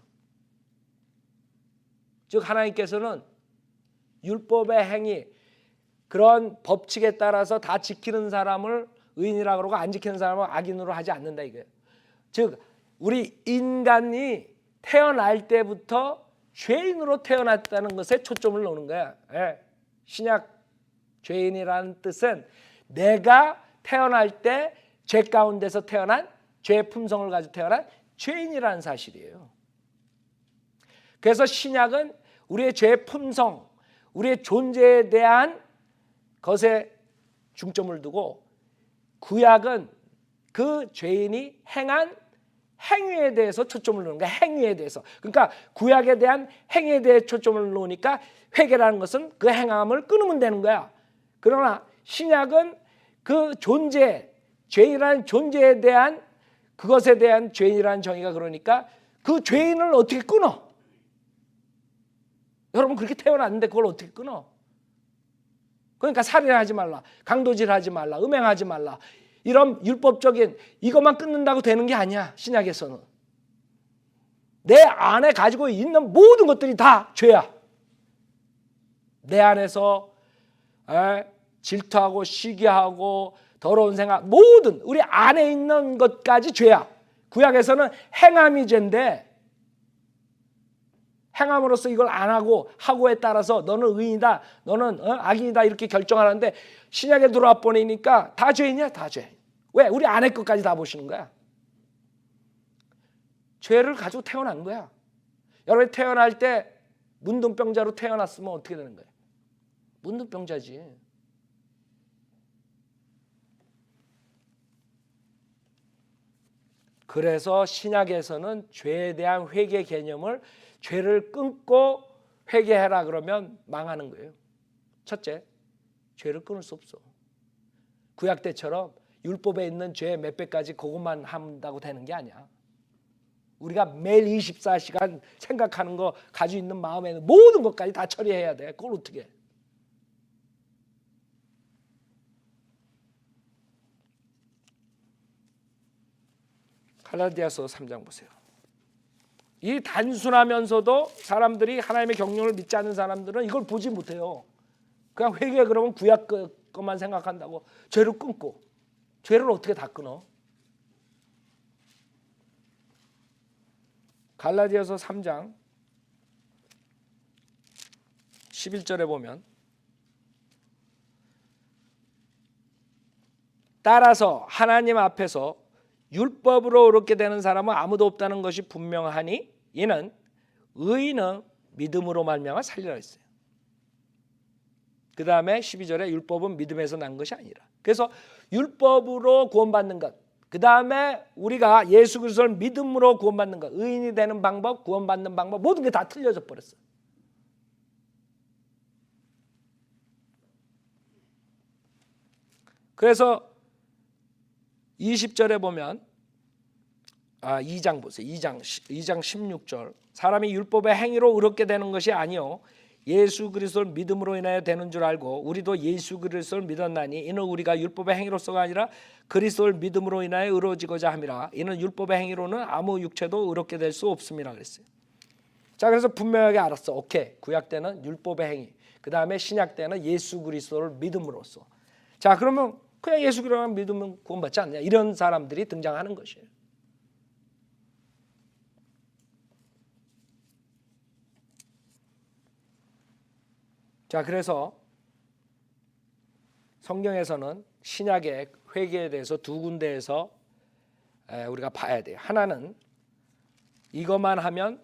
즉 하나님께서는 율법의 행위, 그런 법칙에 따라서 다 지키는 사람을 의인이라고 그러고 안 지키는 사람을 악인으로 하지 않는다 이거예요. 즉 우리 인간이 태어날 때부터 죄인으로 태어났다는 것에 초점을 놓는 거야. 예. 신약 죄인이라는 뜻은 내가 태어날 때 죄 가운데서 태어난 죄의 품성을 가지고 태어난 죄인이라는 사실이에요. 그래서 신약은 우리의 죄의 품성, 우리의 존재에 대한 것에 중점을 두고 구약은 그 죄인이 행한 행위에 대해서 초점을 놓는 거야. 행위에 대해서. 그러니까 구약에 대한 행위에 대해 초점을 놓으니까 회개라는 것은 그 행함을 끊으면 되는 거야. 그러나 신약은 그 존재, 죄인이라는 존재에 대한 그것에 대한 죄인이라는 정의가 그러니까 그 죄인을 어떻게 끊어? 여러분 그렇게 태어났는데 그걸 어떻게 끊어? 그러니까 살인하지 말라, 강도질하지 말라, 음행하지 말라 이런 율법적인 이것만 끊는다고 되는 게 아니야. 신약에서는 내 안에 가지고 있는 모든 것들이 다 죄야. 내 안에서 질투하고 시기하고 더러운 생각 모든 우리 안에 있는 것까지 죄야. 구약에서는 행함이 죄인데 행함으로써 이걸 안 하고에 따라서 너는 의인이다, 너는 악인이다 이렇게 결정하는데 신약에 들어와 보니까 다 죄인이야. 다 죄. 왜? 우리 안에 것까지 다 보시는 거야. 죄를 가지고 태어난 거야. 여러분이 태어날 때 문둥병자로 태어났으면 어떻게 되는 거야? 문둥병자지. 그래서 신약에서는 죄에 대한 회개 개념을 죄를 끊고 회개해라 그러면 망하는 거예요. 첫째, 죄를 끊을 수 없어. 구약 때처럼 율법에 있는 죄 몇 배까지 그것만 한다고 되는 게 아니야. 우리가 매일 24시간 생각하는 거 가지고 있는 마음에 있는 모든 것까지 다 처리해야 돼. 그걸 어떻게 해? 갈라디아서 3장 보세요. 이 단순하면서도 사람들이 하나님의 경륜을 믿지 않는 사람들은 이걸 보지 못해요. 그냥 회개 그러면 구약 것만 생각한다고 죄를 끊고 죄를 어떻게 다 끊어? 갈라디아서 3장 11절에 보면 따라서 하나님 앞에서 율법으로 의롭게 되는 사람은 아무도 없다는 것이 분명하니 이는 의인은 믿음으로 말미암아 살리라 했어요. 그 다음에 12절에 율법은 믿음에서 난 것이 아니라. 그래서 율법으로 구원받는 것, 그 다음에 우리가 예수 그리스도를 믿음으로 구원받는 것, 의인이 되는 방법, 구원받는 방법 모든 게 다 틀려져 버렸어요. 그래서 20절에 보면 2장 보세요. 2장 16절 사람이 율법의 행위로 의롭게 되는 것이 아니요 예수 그리스도를 믿음으로 인하여 되는 줄 알고 우리도 예수 그리스도를 믿었나니 이는 우리가 율법의 행위로서가 아니라 그리스도를 믿음으로 인하여 의로워지고자 함이라. 이는 율법의 행위로는 아무 육체도 의롭게 될 수 없음이라 그랬어요. 자, 그래서 분명하게 알았어. 오케이, 구약 때는 율법의 행위, 그 다음에 신약 때는 예수 그리스도를 믿음으로써. 자, 그러면 그냥 예수 그리스도만 믿으면 구원받지 않냐, 이런 사람들이 등장하는 것이에요. 자, 그래서 성경에서는 신약의 회개에 대해서 두 군데에서 우리가 봐야 돼요. 하나는 이것만 하면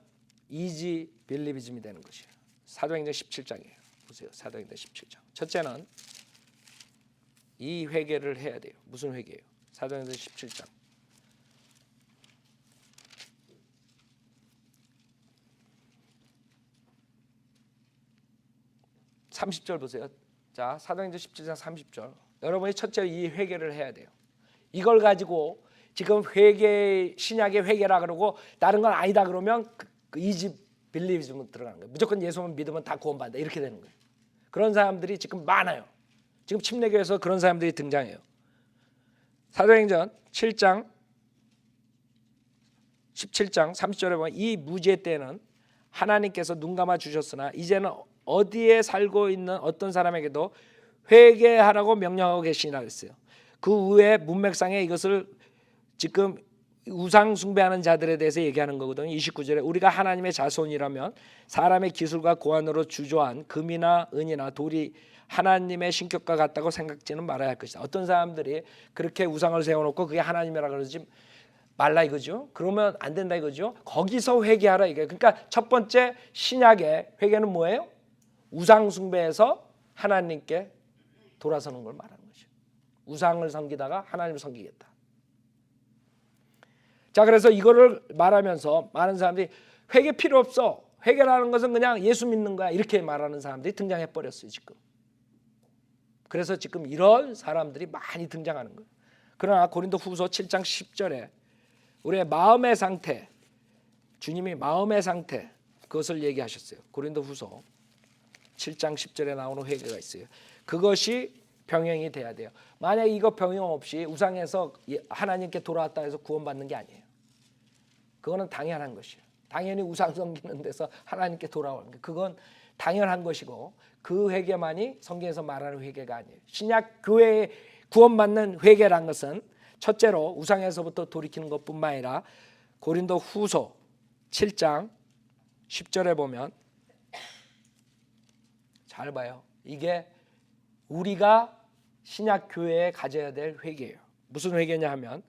이지 빌리비즘이 되는 것이에요. 사도행전 17장이에요. 보세요. 사도행전 17장. 첫째는 이 회개를 해야 돼요. 무슨 회개예요? 사도행전 17장. 30절 보세요. 자, 사도행전 17장 30절. 여러분이 첫째 이 회개를 해야 돼요. 이걸 가지고 지금 회개, 신약의 회개라 그러고 다른 건 아니다 그러면 그 이지 빌리비즘으로 들어가는 거예요. 무조건 예수만 믿으면 다 구원받는다, 이렇게 되는 거예요. 그런 사람들이 지금 많아요. 지금 침례교에서 그런 사람들이 등장해요. 사도행전 7장 17장 30절에 보면 이 무죄 때는 하나님께서 눈 감아 주셨으나 이제는 어디에 살고 있는 어떤 사람에게도 회개하라고 명령하고 계시니라 그랬어요. 그 후에 문맥상에 이것을 지금 우상 숭배하는 자들에 대해서 얘기하는 거거든요. 29절에 우리가 하나님의 자손이라면 사람의 기술과 고안으로 주조한 금이나 은이나 돌이 하나님의 신격과 같다고 생각지는 말아야 할 것이다. 어떤 사람들이 그렇게 우상을 세워놓고 그게 하나님이라 그러지 말라 이거죠. 그러면 안 된다 이거죠. 거기서 회개하라 이거예요. 그러니까 첫 번째 신약의 회개는 뭐예요? 우상 숭배에서 하나님께 돌아서는 걸 말하는 거죠. 우상을 섬기다가 하나님을 섬기겠다. 자, 그래서 이거를 말하면서 많은 사람들이 회개 필요 없어, 회개라는 것은 그냥 예수 믿는 거야, 이렇게 말하는 사람들이 등장해 버렸어요 지금. 그래서 지금 이런 사람들이 많이 등장하는 거예요. 그러나 고린도후서 7장 10절에 우리의 마음의 상태, 주님이 마음의 상태 그것을 얘기하셨어요. 고린도후서 7장 10절에 나오는 회개가 있어요. 그것이 병행이 돼야 돼요. 만약 이거 병행 없이 우상에서 하나님께 돌아왔다 해서 구원받는 게 아니에요. 그거는 당연한 것이에요. 당연히 우상 섬기는 데서 하나님께 돌아오는 게 그건 당연한 것이고, 그 회개만이 성경에서 말하는 회개가 아니에요. 신약 교회에 구원받는 회개란 것은 첫째로 우상에서부터 돌이키는 것뿐만 아니라 고린도후서 7장 10절에 보면 잘 봐요. 이게 우리가 신약 교회에 가져야 될 회개예요. 무슨 회개냐 하면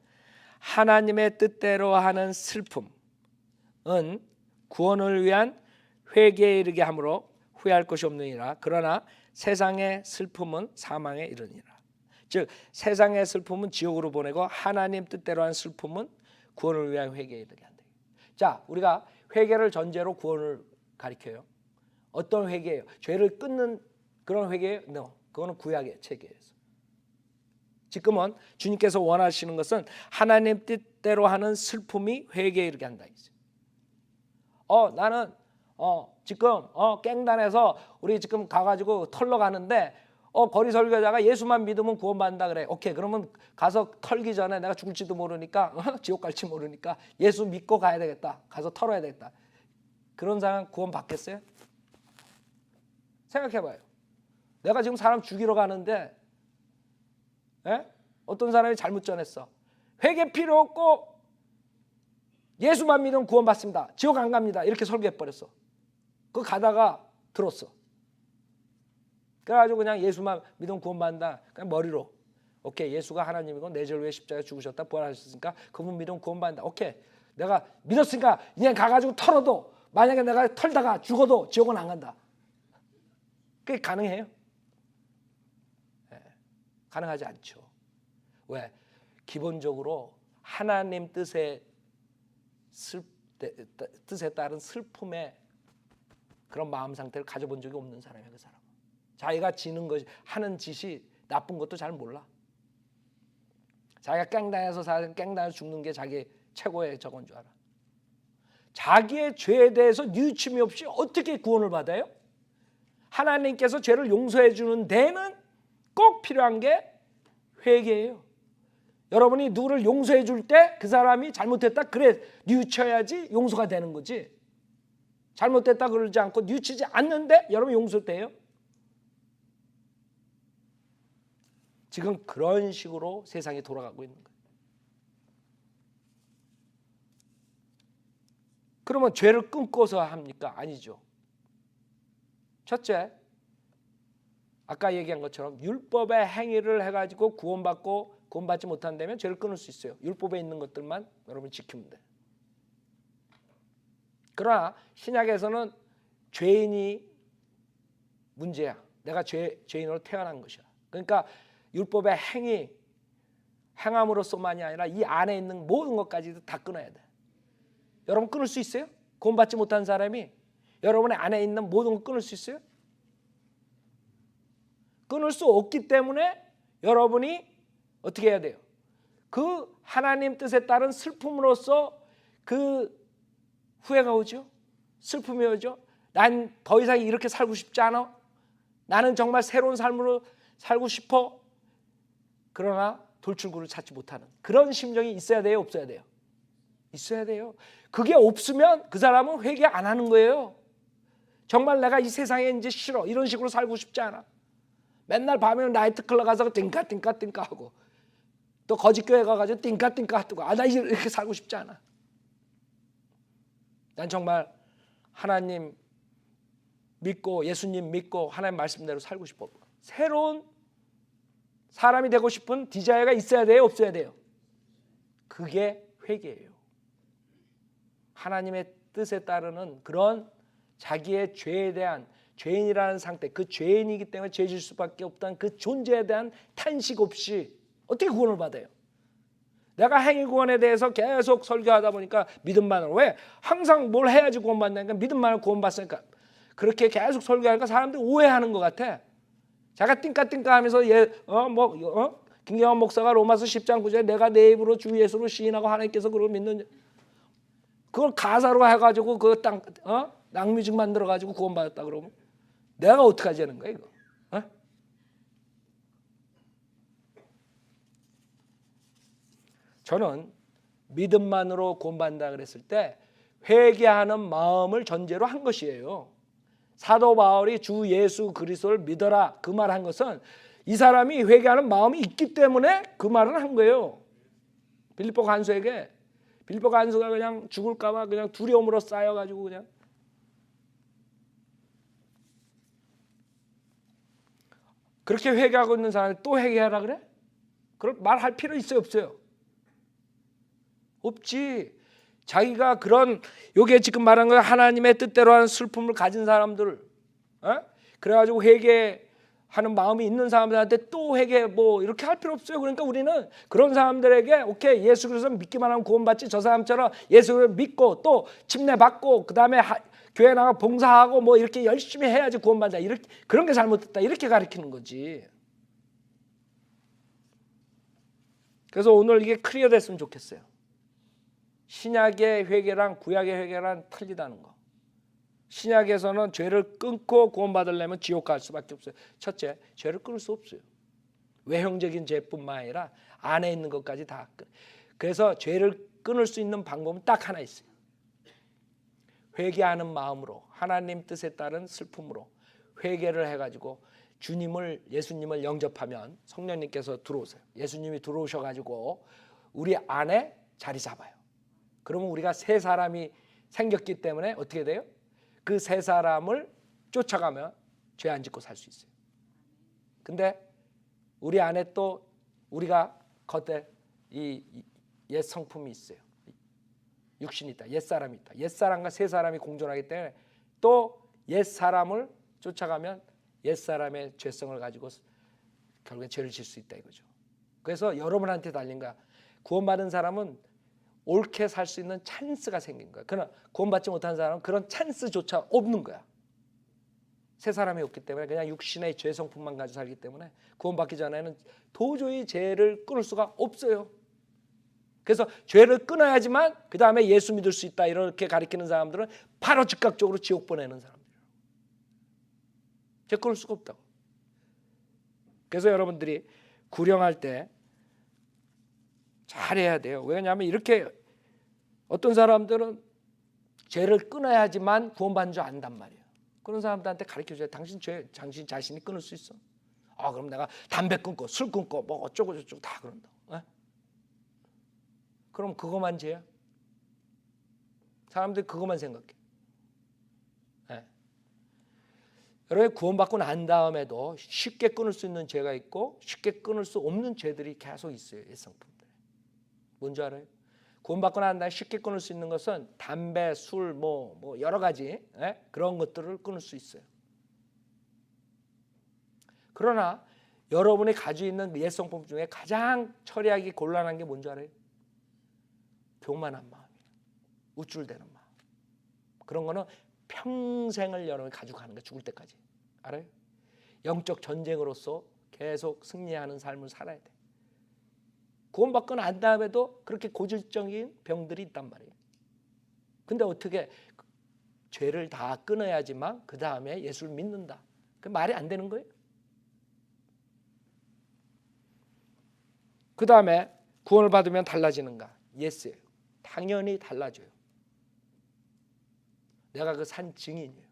하나님의 뜻대로 하는 슬픔은 구원을 위한 회개에 이르게 하므로 후회할 것이 없느니라. 그러나 세상의 슬픔은 사망에 이르니라. 즉 세상의 슬픔은 지옥으로 보내고 하나님 뜻대로 한 슬픔은 구원을 위한 회개에 이르게 한다. 자, 우리가 회개를 전제로 구원을 가리켜요. 어떤 회개예요? 죄를 끊는 그런 회개예요? No. 그거는 구약의 체계에서. 지금은 주님께서 원하시는 것은 하나님 뜻대로 하는 슬픔이 회개에 이르게 한다. 나는 지금 깽단에서 우리 지금 가가지고 털러 가는데 거리 설교자가 예수만 믿으면 구원받는다 그래. 오케이, 그러면 가서 털기 전에 내가 죽을지도 모르니까 지옥 갈지 모르니까 예수 믿고 가야 되겠다. 가서 털어야 되겠다. 그런 사람 구원 받겠어요? 생각해봐요. 내가 지금 사람 죽이러 가는데 어떤 사람이 잘못 전했어. 회개 필요 없고 예수만 믿으면 구원받습니다. 지옥 안 갑니다. 이렇게 설교해버렸어. 그거 가다가 들었어. 그래가지고 그냥 예수만 믿으면 구원받는다. 그냥 머리로. 오케이, 예수가 하나님이고 내 죄를 위해 십자가에 죽으셨다, 부활하셨으니까 그분 믿으면 구원받는다. 오케이, 내가 믿었으니까 그냥 가가지고 털어도, 만약에 내가 털다가 죽어도 지옥은 안 간다. 그게 가능해요? 가능하지 않죠. 왜? 기본적으로 하나님 뜻에 따른 슬픔의 그런 마음 상태를 가져본 적이 없는 사람이에요. 그 사람은 자기가 지는 것이, 하는 짓이 나쁜 것도 잘 몰라. 자기가 깽단에서 깽단에서 죽는 게 자기 최고의 저건 줄 알아. 자기의 죄에 대해서 뉘우침이 없이 어떻게 구원을 받아요? 하나님께서 죄를 용서해 주는 데는 꼭 필요한 게 회개예요. 여러분이 누구를 용서해 줄 때 그 사람이 잘못했다 그래 뉘우쳐야지 용서가 되는 거지. 잘못됐다 그러지 않고 뉘우치지 않는데 여러분 용서돼요? 지금 그런 식으로 세상이 돌아가고 있는 거예요. 그러면 죄를 끊고서 합니까? 아니죠. 첫째, 아까 얘기한 것처럼 율법의 행위를 해가지고 구원받지 못한다면 죄를 끊을 수 있어요. 율법에 있는 것들만 여러분 지키면 돼요. 그러나 신약에서는 죄인이 문제야. 내가 죄인으로 태어난 것이야. 그러니까 율법의 행함으로써만이 아니라 이 안에 있는 모든 것까지도 다 끊어야 돼. 여러분 끊을 수 있어요? 구원받지 못한 사람이 여러분의 안에 있는 모든 걸 끊을 수 있어요? 끊을 수 없기 때문에 여러분이 어떻게 해야 돼요? 그 하나님 뜻에 따른 슬픔으로써 그 후회가 오죠. 슬픔이 오죠. 난 더 이상 이렇게 살고 싶지 않아. 나는 정말 새로운 삶으로 살고 싶어. 그러나 돌출구를 찾지 못하는 그런 심정이 있어야 돼요? 없어야 돼요? 있어야 돼요. 그게 없으면 그 사람은 회개 안 하는 거예요. 정말 내가 이 세상에 이제 싫어. 이런 식으로 살고 싶지 않아. 맨날 밤에 나이트클럽 가서 띵까 하고 또 거짓교회 가가지고 띵까 하고 나 이렇게 살고 싶지 않아. 난 정말 하나님 믿고 예수님 믿고 하나님 말씀대로 살고 싶어. 새로운 사람이 되고 싶은 디자이어가 있어야 돼요? 없어야 돼요? 그게 회개예요. 하나님의 뜻에 따르는 그런 자기의 죄에 대한 죄인이라는 상태, 그 죄인이기 때문에 죄질 수밖에 없다는 그 존재에 대한 탄식 없이 어떻게 구원을 받아요? 내가 행위 구원에 대해서 계속 설교하다 보니까 믿음만으로 왜? 항상 뭘 해야지 구원받는다니까 믿음만으로 구원받으니까 그렇게 계속 설교하니까 사람들이 오해하는 것 같아. 자기가 띵까 하면서 김경환 목사가 로마서 10장 9절에 내가 내 입으로 주 예수로 시인하고 하나님께서 그걸 믿는 그걸 가사로 해가지고 그 낭뮤직 만들어가지고 구원받았다 그러면 내가 어떻게 하자는 거야 이거? 저는 믿음만으로 구원받는다 그랬을 때 회개하는 마음을 전제로 한 것이에요. 사도 바울이 주 예수 그리스도를 믿어라 그 말 한 것은 이 사람이 회개하는 마음이 있기 때문에 그 말을 한 거예요. 빌립보 간수에게 빌립보 간수가 그냥 죽을까봐 그냥 두려움으로 쌓여가지고 그냥 그렇게 회개하고 있는 사람이 또 회개하라 그래? 그걸 말할 필요 있어요 없어요? 없지. 자기가 그런 요게 지금 말한 거 하나님의 뜻대로 하는 슬픔을 가진 사람들 그래가지고 회개하는 마음이 있는 사람들한테 또 회개 뭐 이렇게 할 필요 없어요. 그러니까 우리는 그런 사람들에게 오케이 예수 그리스도 믿기만 하면 구원받지 저 사람처럼 예수를 믿고 또 침례 받고 그 다음에 교회 나가 봉사하고 뭐 이렇게 열심히 해야지 구원받자 이렇게 그런 게 잘못됐다 이렇게 가르치는 거지. 그래서 오늘 이게 클리어 됐으면 좋겠어요. 신약의 회개랑 구약의 회개랑 틀리다는 거. 신약에서는 죄를 끊고 구원받으려면 지옥 갈 수밖에 없어요. 첫째, 죄를 끊을 수 없어요. 외형적인 죄뿐만 아니라 안에 있는 것까지 다. 그래서 죄를 끊을 수 있는 방법은 딱 하나 있어요. 회개하는 마음으로 하나님 뜻에 따른 슬픔으로 회개를 해가지고 예수님을 영접하면 성령님께서 들어오세요. 예수님이 들어오셔가지고 우리 안에 자리 잡아요. 그러면 우리가 새 사람이 생겼기 때문에 어떻게 돼요? 그 새 사람을 쫓아가면 죄 안 짓고 살 수 있어요. 근데 우리 안에 또 우리가 겉에 이 옛 성품이 있어요. 육신이 있다. 옛 사람이 있다. 옛 사람과 새 사람이 공존하기 때문에 또 옛 사람을 쫓아가면 옛 사람의 죄성을 가지고 결국에 죄를 질 수 있다 이거죠. 그래서 여러분한테 달린 거야. 구원받은 사람은 옳게 살 수 있는 찬스가 생긴 거야. 그러나 구원받지 못한 사람은 그런 찬스조차 없는 거야. 새 사람이 없기 때문에 그냥 육신의 죄성품만 가지고 살기 때문에 구원받기 전에는 도저히 죄를 끊을 수가 없어요. 그래서 죄를 끊어야지만 그 다음에 예수 믿을 수 있다 이렇게 가르치는 사람들은 바로 즉각적으로 지옥 보내는 사람들이에요. 제가 끊을 수가 없다고. 그래서 여러분들이 구령할 때 잘해야 돼요. 왜냐하면 이렇게 어떤 사람들은 죄를 끊어야지만 구원받는 줄 안단 말이에요. 그런 사람들한테 가르쳐줘야 당신 자신이 끊을 수 있어. 그럼 내가 담배 끊고 술 끊고 뭐 어쩌고 저쩌고 다 그런다고. 그럼 그거만 죄야? 사람들이 그것만 생각해. 여러분 구원받고 난 다음에도 쉽게 끊을 수 있는 죄가 있고 쉽게 끊을 수 없는 죄들이 계속 있어요. 옛성품들. 뭔지 알아요? 구원받고 난 다음에 쉽게 끊을 수 있는 것은 담배, 술, 뭐 여러 가지 그런 것들을 끊을 수 있어요. 그러나 여러분이 가지고 있는 옛성품 중에 가장 처리하기 곤란한 게 뭔지 알아요? 교만한 마음이에요. 우쭐대는 마음. 그런 거는 평생을 여러분이 가지고 가는 거예요. 죽을 때까지. 알아요? 영적 전쟁으로서 계속 승리하는 삶을 살아야 돼. 구원받고 난 다음에도 그렇게 고질적인 병들이 있단 말이에요. 근데 어떻게 죄를 다 끊어야지만 그 다음에 예수를 믿는다. 그 말이 안 되는 거예요. 그 다음에 구원을 받으면 달라지는가? 예스예요. 당연히 달라져요. 내가 그 산 증인이에요.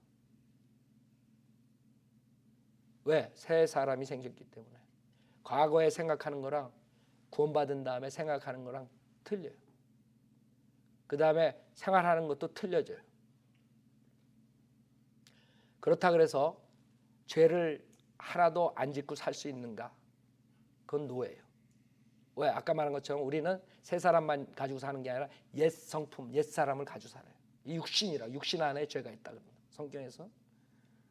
왜? 새 사람이 생겼기 때문에. 과거에 생각하는 거랑 구원받은 다음에 생각하는 거랑 틀려요. 그 다음에 생활하는 것도 틀려져요. 그렇다 그래서 죄를 하나도 안 짓고 살 수 있는가? 그건 노예예요. 왜? 아까 말한 것처럼 우리는 새 사람만 가지고 사는 게 아니라 옛 성품, 옛 사람을 가지고 살아요. 이 육신이라, 육신 안에 죄가 있다 그럽니다. 성경에서.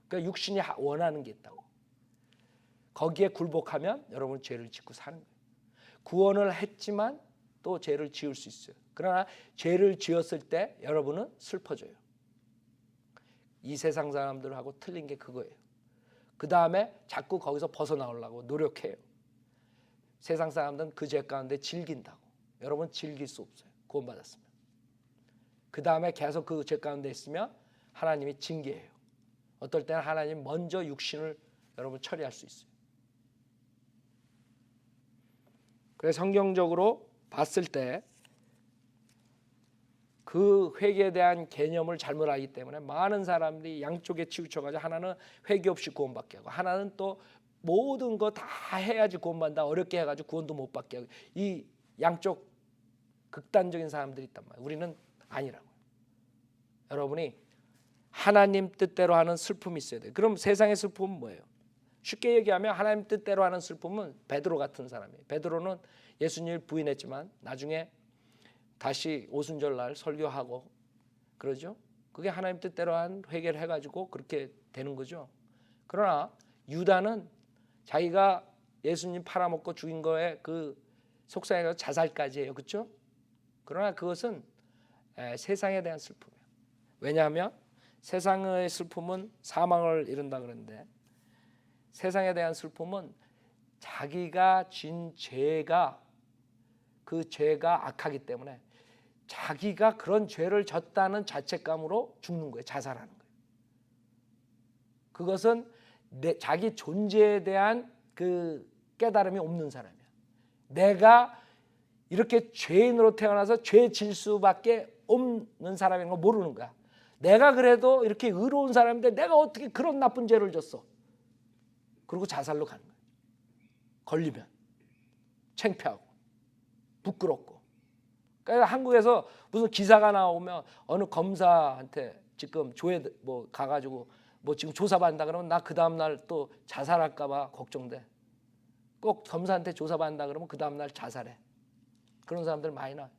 그러니까 육신이 원하는 게 있다고. 거기에 굴복하면 여러분 죄를 짓고 사는 거예요. 구원을 했지만 또 죄를 지을 수 있어요. 그러나 죄를 지었을 때 여러분은 슬퍼져요. 이 세상 사람들하고 틀린 게 그거예요. 그 다음에 자꾸 거기서 벗어나오려고 노력해요. 세상 사람들은 그 죄 가운데 즐긴다고. 여러분 즐길 수 없어요. 구원받았으면. 그 다음에 계속 그 죄 가운데 있으면 하나님이 징계해요. 어떨 때는 하나님 먼저 육신을 여러분 처리할 수 있어요. 그래서 성경적으로 봤을 때 그 회개에 대한 개념을 잘못 알기 때문에 많은 사람들이 양쪽에 치우쳐가지고 하나는 회개 없이 구원받게 하고 하나는 또 모든 거 다 해야지 구원받는다 어렵게 해가지고 구원도 못 받게 하고 이 양쪽 극단적인 사람들이 있단 말이에요. 우리는 아니라고요. 여러분이 하나님 뜻대로 하는 슬픔이 있어야 돼요. 그럼 세상의 슬픔은 뭐예요? 쉽게 얘기하면 하나님 뜻대로 하는 슬픔은 베드로 같은 사람이에요. 베드로는 예수님을 부인했지만 나중에 다시 오순절날 설교하고 그러죠. 그게 하나님 뜻대로 한 회개를 해가지고 그렇게 되는 거죠. 그러나 유다는 자기가 예수님 팔아먹고 죽인 거에 그 속상해서 자살까지 해요. 그렇죠? 그러나 그것은 세상에 대한 슬픔이에요. 왜냐하면 세상의 슬픔은 사망을 이룬다 그러는데 세상에 대한 슬픔은 자기가 진 죄가 그 죄가 악하기 때문에 자기가 그런 죄를 졌다는 자책감으로 죽는 거예요. 자살하는 거예요. 그것은 자기 존재에 대한 그 깨달음이 없는 사람이야. 내가 이렇게 죄인으로 태어나서 죄 질 수밖에 없는 사람인 거 모르는 거야. 내가 그래도 이렇게 의로운 사람인데 내가 어떻게 그런 나쁜 죄를 졌어. 그리고 자살로 가는 거야. 걸리면 창피하고 부끄럽고. 그러니까 한국에서 무슨 기사가 나오면 어느 검사한테 지금 조회 뭐 가가지고 뭐 지금 조사받는다 그러면 나 그 다음 날 또 자살할까봐 걱정돼. 꼭 검사한테 조사받는다 그러면 그 다음 날 자살해. 그런 사람들 많이 나.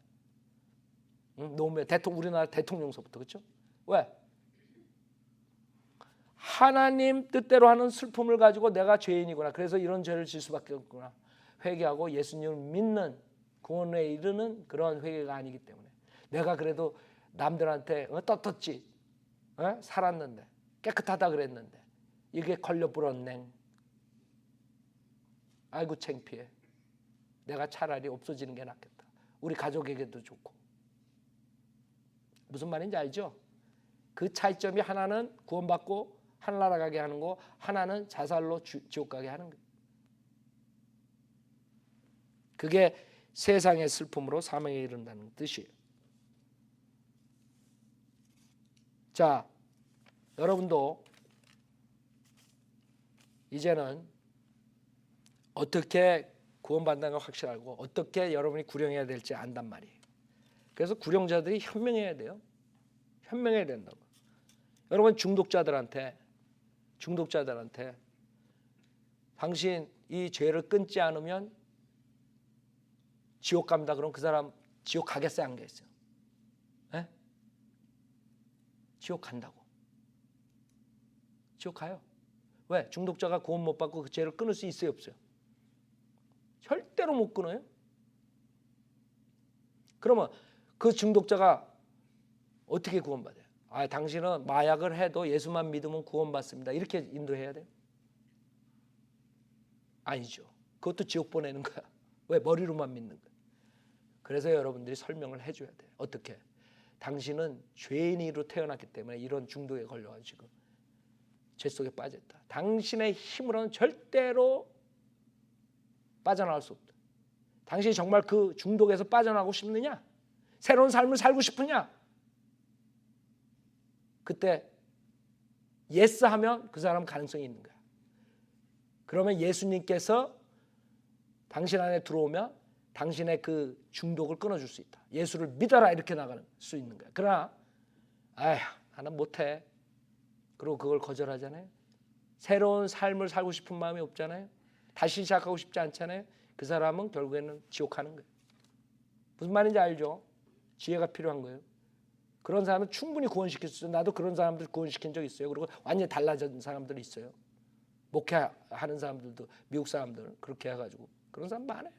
노무현 우리나라 대통령서부터 그렇죠? 왜? 하나님 뜻대로 하는 슬픔을 가지고 내가 죄인이구나. 그래서 이런 죄를 질 수밖에 없구나. 회개하고 예수님을 믿는 구원에 이르는 그런 회개가 아니기 때문에 내가 그래도 남들한테 떳떳지 살았는데 깨끗하다 그랬는데 이게 걸려 불었냉. 아이고 창피해. 내가 차라리 없어지는 게 낫겠다. 우리 가족에게도 좋고. 무슨 말인지 알죠? 그 차이점이 하나는 구원받고 하늘나라 가게 하는 거, 하나는 자살로 지옥 가게 하는 거예요. 그게 세상의 슬픔으로 사망에 이른다는 뜻이에요. 자, 여러분도 이제는 어떻게 구원받는 걸 확실히 알고 어떻게 여러분이 구령해야 될지 안단 말이에요. 그래서 구령자들이 현명해야 돼요. 현명해야 된다고. 여러분 중독자들한테 당신 이 죄를 끊지 않으면 지옥 갑니다. 그럼 그 사람 지옥 가겠어요, 안 가겠어요? 에? 지옥 간다고. 지옥 가요. 왜? 중독자가 구원 못 받고 그 죄를 끊을 수 있어요, 없어요? 절대로 못 끊어요. 그러면 그 중독자가 어떻게 구원받아요? 아, 당신은 마약을 해도 예수만 믿으면 구원받습니다. 이렇게 인도해야 돼요? 아니죠. 그것도 지옥 보내는 거야. 왜? 머리로만 믿는 거야. 그래서 여러분들이 설명을 해줘야 돼요. 어떻게? 당신은 죄인으로 태어났기 때문에 이런 중독에 걸려가지고 죄 속에 빠졌다. 당신의 힘으로는 절대로 빠져나갈 수 없다. 당신이 정말 그 중독에서 빠져나가고 싶느냐? 새로운 삶을 살고 싶으냐? 그때 예스 하면 그 사람은 가능성이 있는 거야. 그러면 예수님께서 당신 안에 들어오면 당신의 그 중독을 끊어줄 수 있다. 예수를 믿어라 이렇게 나갈 수 있는 거야. 그러나 아휴 나는 못해. 그리고 그걸 거절하잖아요. 새로운 삶을 살고 싶은 마음이 없잖아요. 다시 시작하고 싶지 않잖아요. 그 사람은 결국에는 지옥 가는 거예요. 무슨 말인지 알죠? 지혜가 필요한 거예요. 그런 사람은 충분히 구원시킬 수 있어요. 나도 그런 사람들 구원시킨 적 있어요. 그리고 완전히 달라진 사람들이 있어요. 목회하는 사람들도 미국 사람들 그렇게 해가지고 그런 사람 많아요.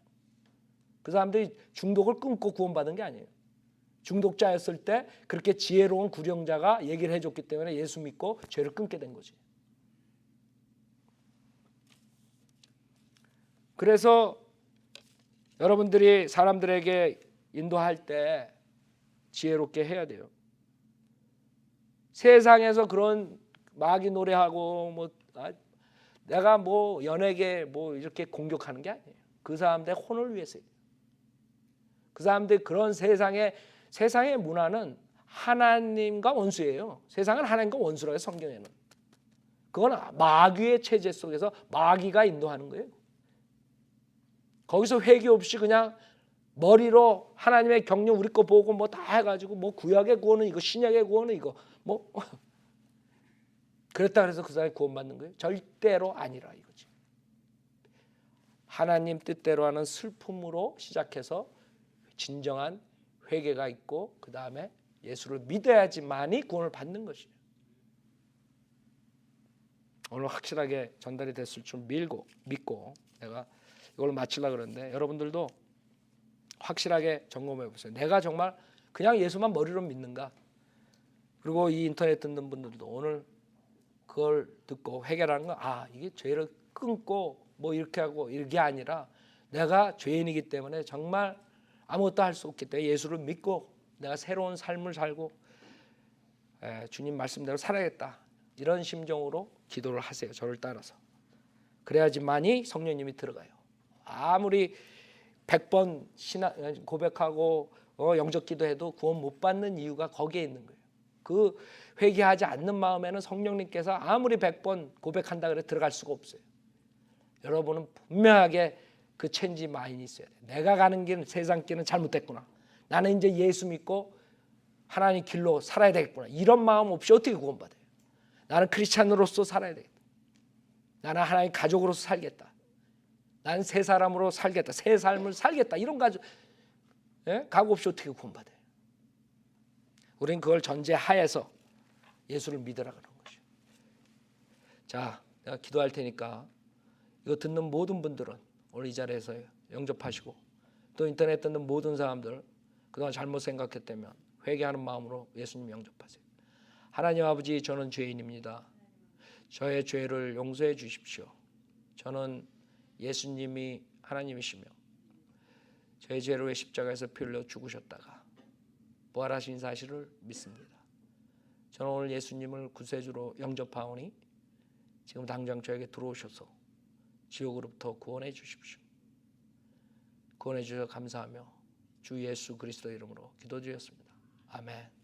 그 사람들이 중독을 끊고 구원받은 게 아니에요. 중독자였을 때 그렇게 지혜로운 구령자가 얘기를 해줬기 때문에 예수 믿고 죄를 끊게 된 거지. 그래서 여러분들이 사람들에게 인도할 때 지혜롭게 해야 돼요. 세상에서 그런 마귀 노래하고 뭐 내가 뭐 연예계 뭐 이렇게 공격하는 게 아니에요. 그 사람들의 혼을 위해서요. 그 사람들 그런 세상의 문화는 하나님과 원수예요. 세상은 하나님과 원수라고 해요, 성경에는. 그건 마귀의 체제 속에서 마귀가 인도하는 거예요. 거기서 회개 없이 그냥 머리로 하나님의 경륜 우리 거 보고 뭐 다 해가지고 뭐 구약의 구원은 이거 신약의 구원은 이거 뭐 그랬다 그래서 그 사람이 구원받는 거예요? 절대로 아니라 이거지. 하나님 뜻대로 하는 슬픔으로 시작해서 진정한 회개가 있고 그 다음에 예수를 믿어야지만이 구원을 받는 것이에요. 오늘 확실하게 전달이 됐을 줄 믿고 내가 이걸로 마치려고 그러는데 여러분들도 확실하게 점검해 보세요. 내가 정말 그냥 예수만 머리로 믿는가? 그리고 이 인터넷 듣는 분들도 오늘 그걸 듣고 회개라는 건 이게 죄를 끊고 뭐 이렇게 하고 이게 아니라 내가 죄인이기 때문에 정말 아무것도 할 수 없기 때문에 예수를 믿고 내가 새로운 삶을 살고 주님 말씀대로 살아야겠다. 이런 심정으로 기도를 하세요. 저를 따라서. 그래야지만이 성령님이 들어가요. 아무리 100번 고백하고 영적 기도해도 구원 못 받는 이유가 거기에 있는 거예요. 그 회개하지 않는 마음에는 성령님께서 아무리 100번 고백한다 그래 들어갈 수가 없어요. 여러분은 분명하게 그 체인지 마인이 있어야 돼요. 내가 가는 길 세상 길은 잘못됐구나. 나는 이제 예수 믿고 하나님 길로 살아야 되겠구나. 이런 마음 없이 어떻게 구원받아요? 나는 크리스찬으로서 살아야 되겠다. 나는 하나님 가족으로서 살겠다. 나는 새 사람으로 살겠다. 새 삶을 살겠다. 이런 각오 없이 어떻게 구원받아요? 우리는 그걸 전제하에서 예수를 믿으라 그런 것이죠. 자, 내가 기도할 테니까 이거 듣는 모든 분들은 오늘 이 자리에서 영접하시고 또 인터넷 듣는 모든 사람들 그동안 잘못 생각했다면 회개하는 마음으로 예수님 영접하세요. 하나님 아버지, 저는 죄인입니다. 저의 죄를 용서해 주십시오. 저는 예수님이 하나님이시며 저의 죄를 위해 십자가에서 피 흘려 죽으셨다가 부활하신 사실을 믿습니다. 저는 오늘 예수님을 구세주로 영접하오니 지금 당장 저에게 들어오셔서 지옥으로부터 구원해 주십시오. 구원해 주셔서 감사하며 주 예수 그리스도 이름으로 기도드렸습니다. 아멘.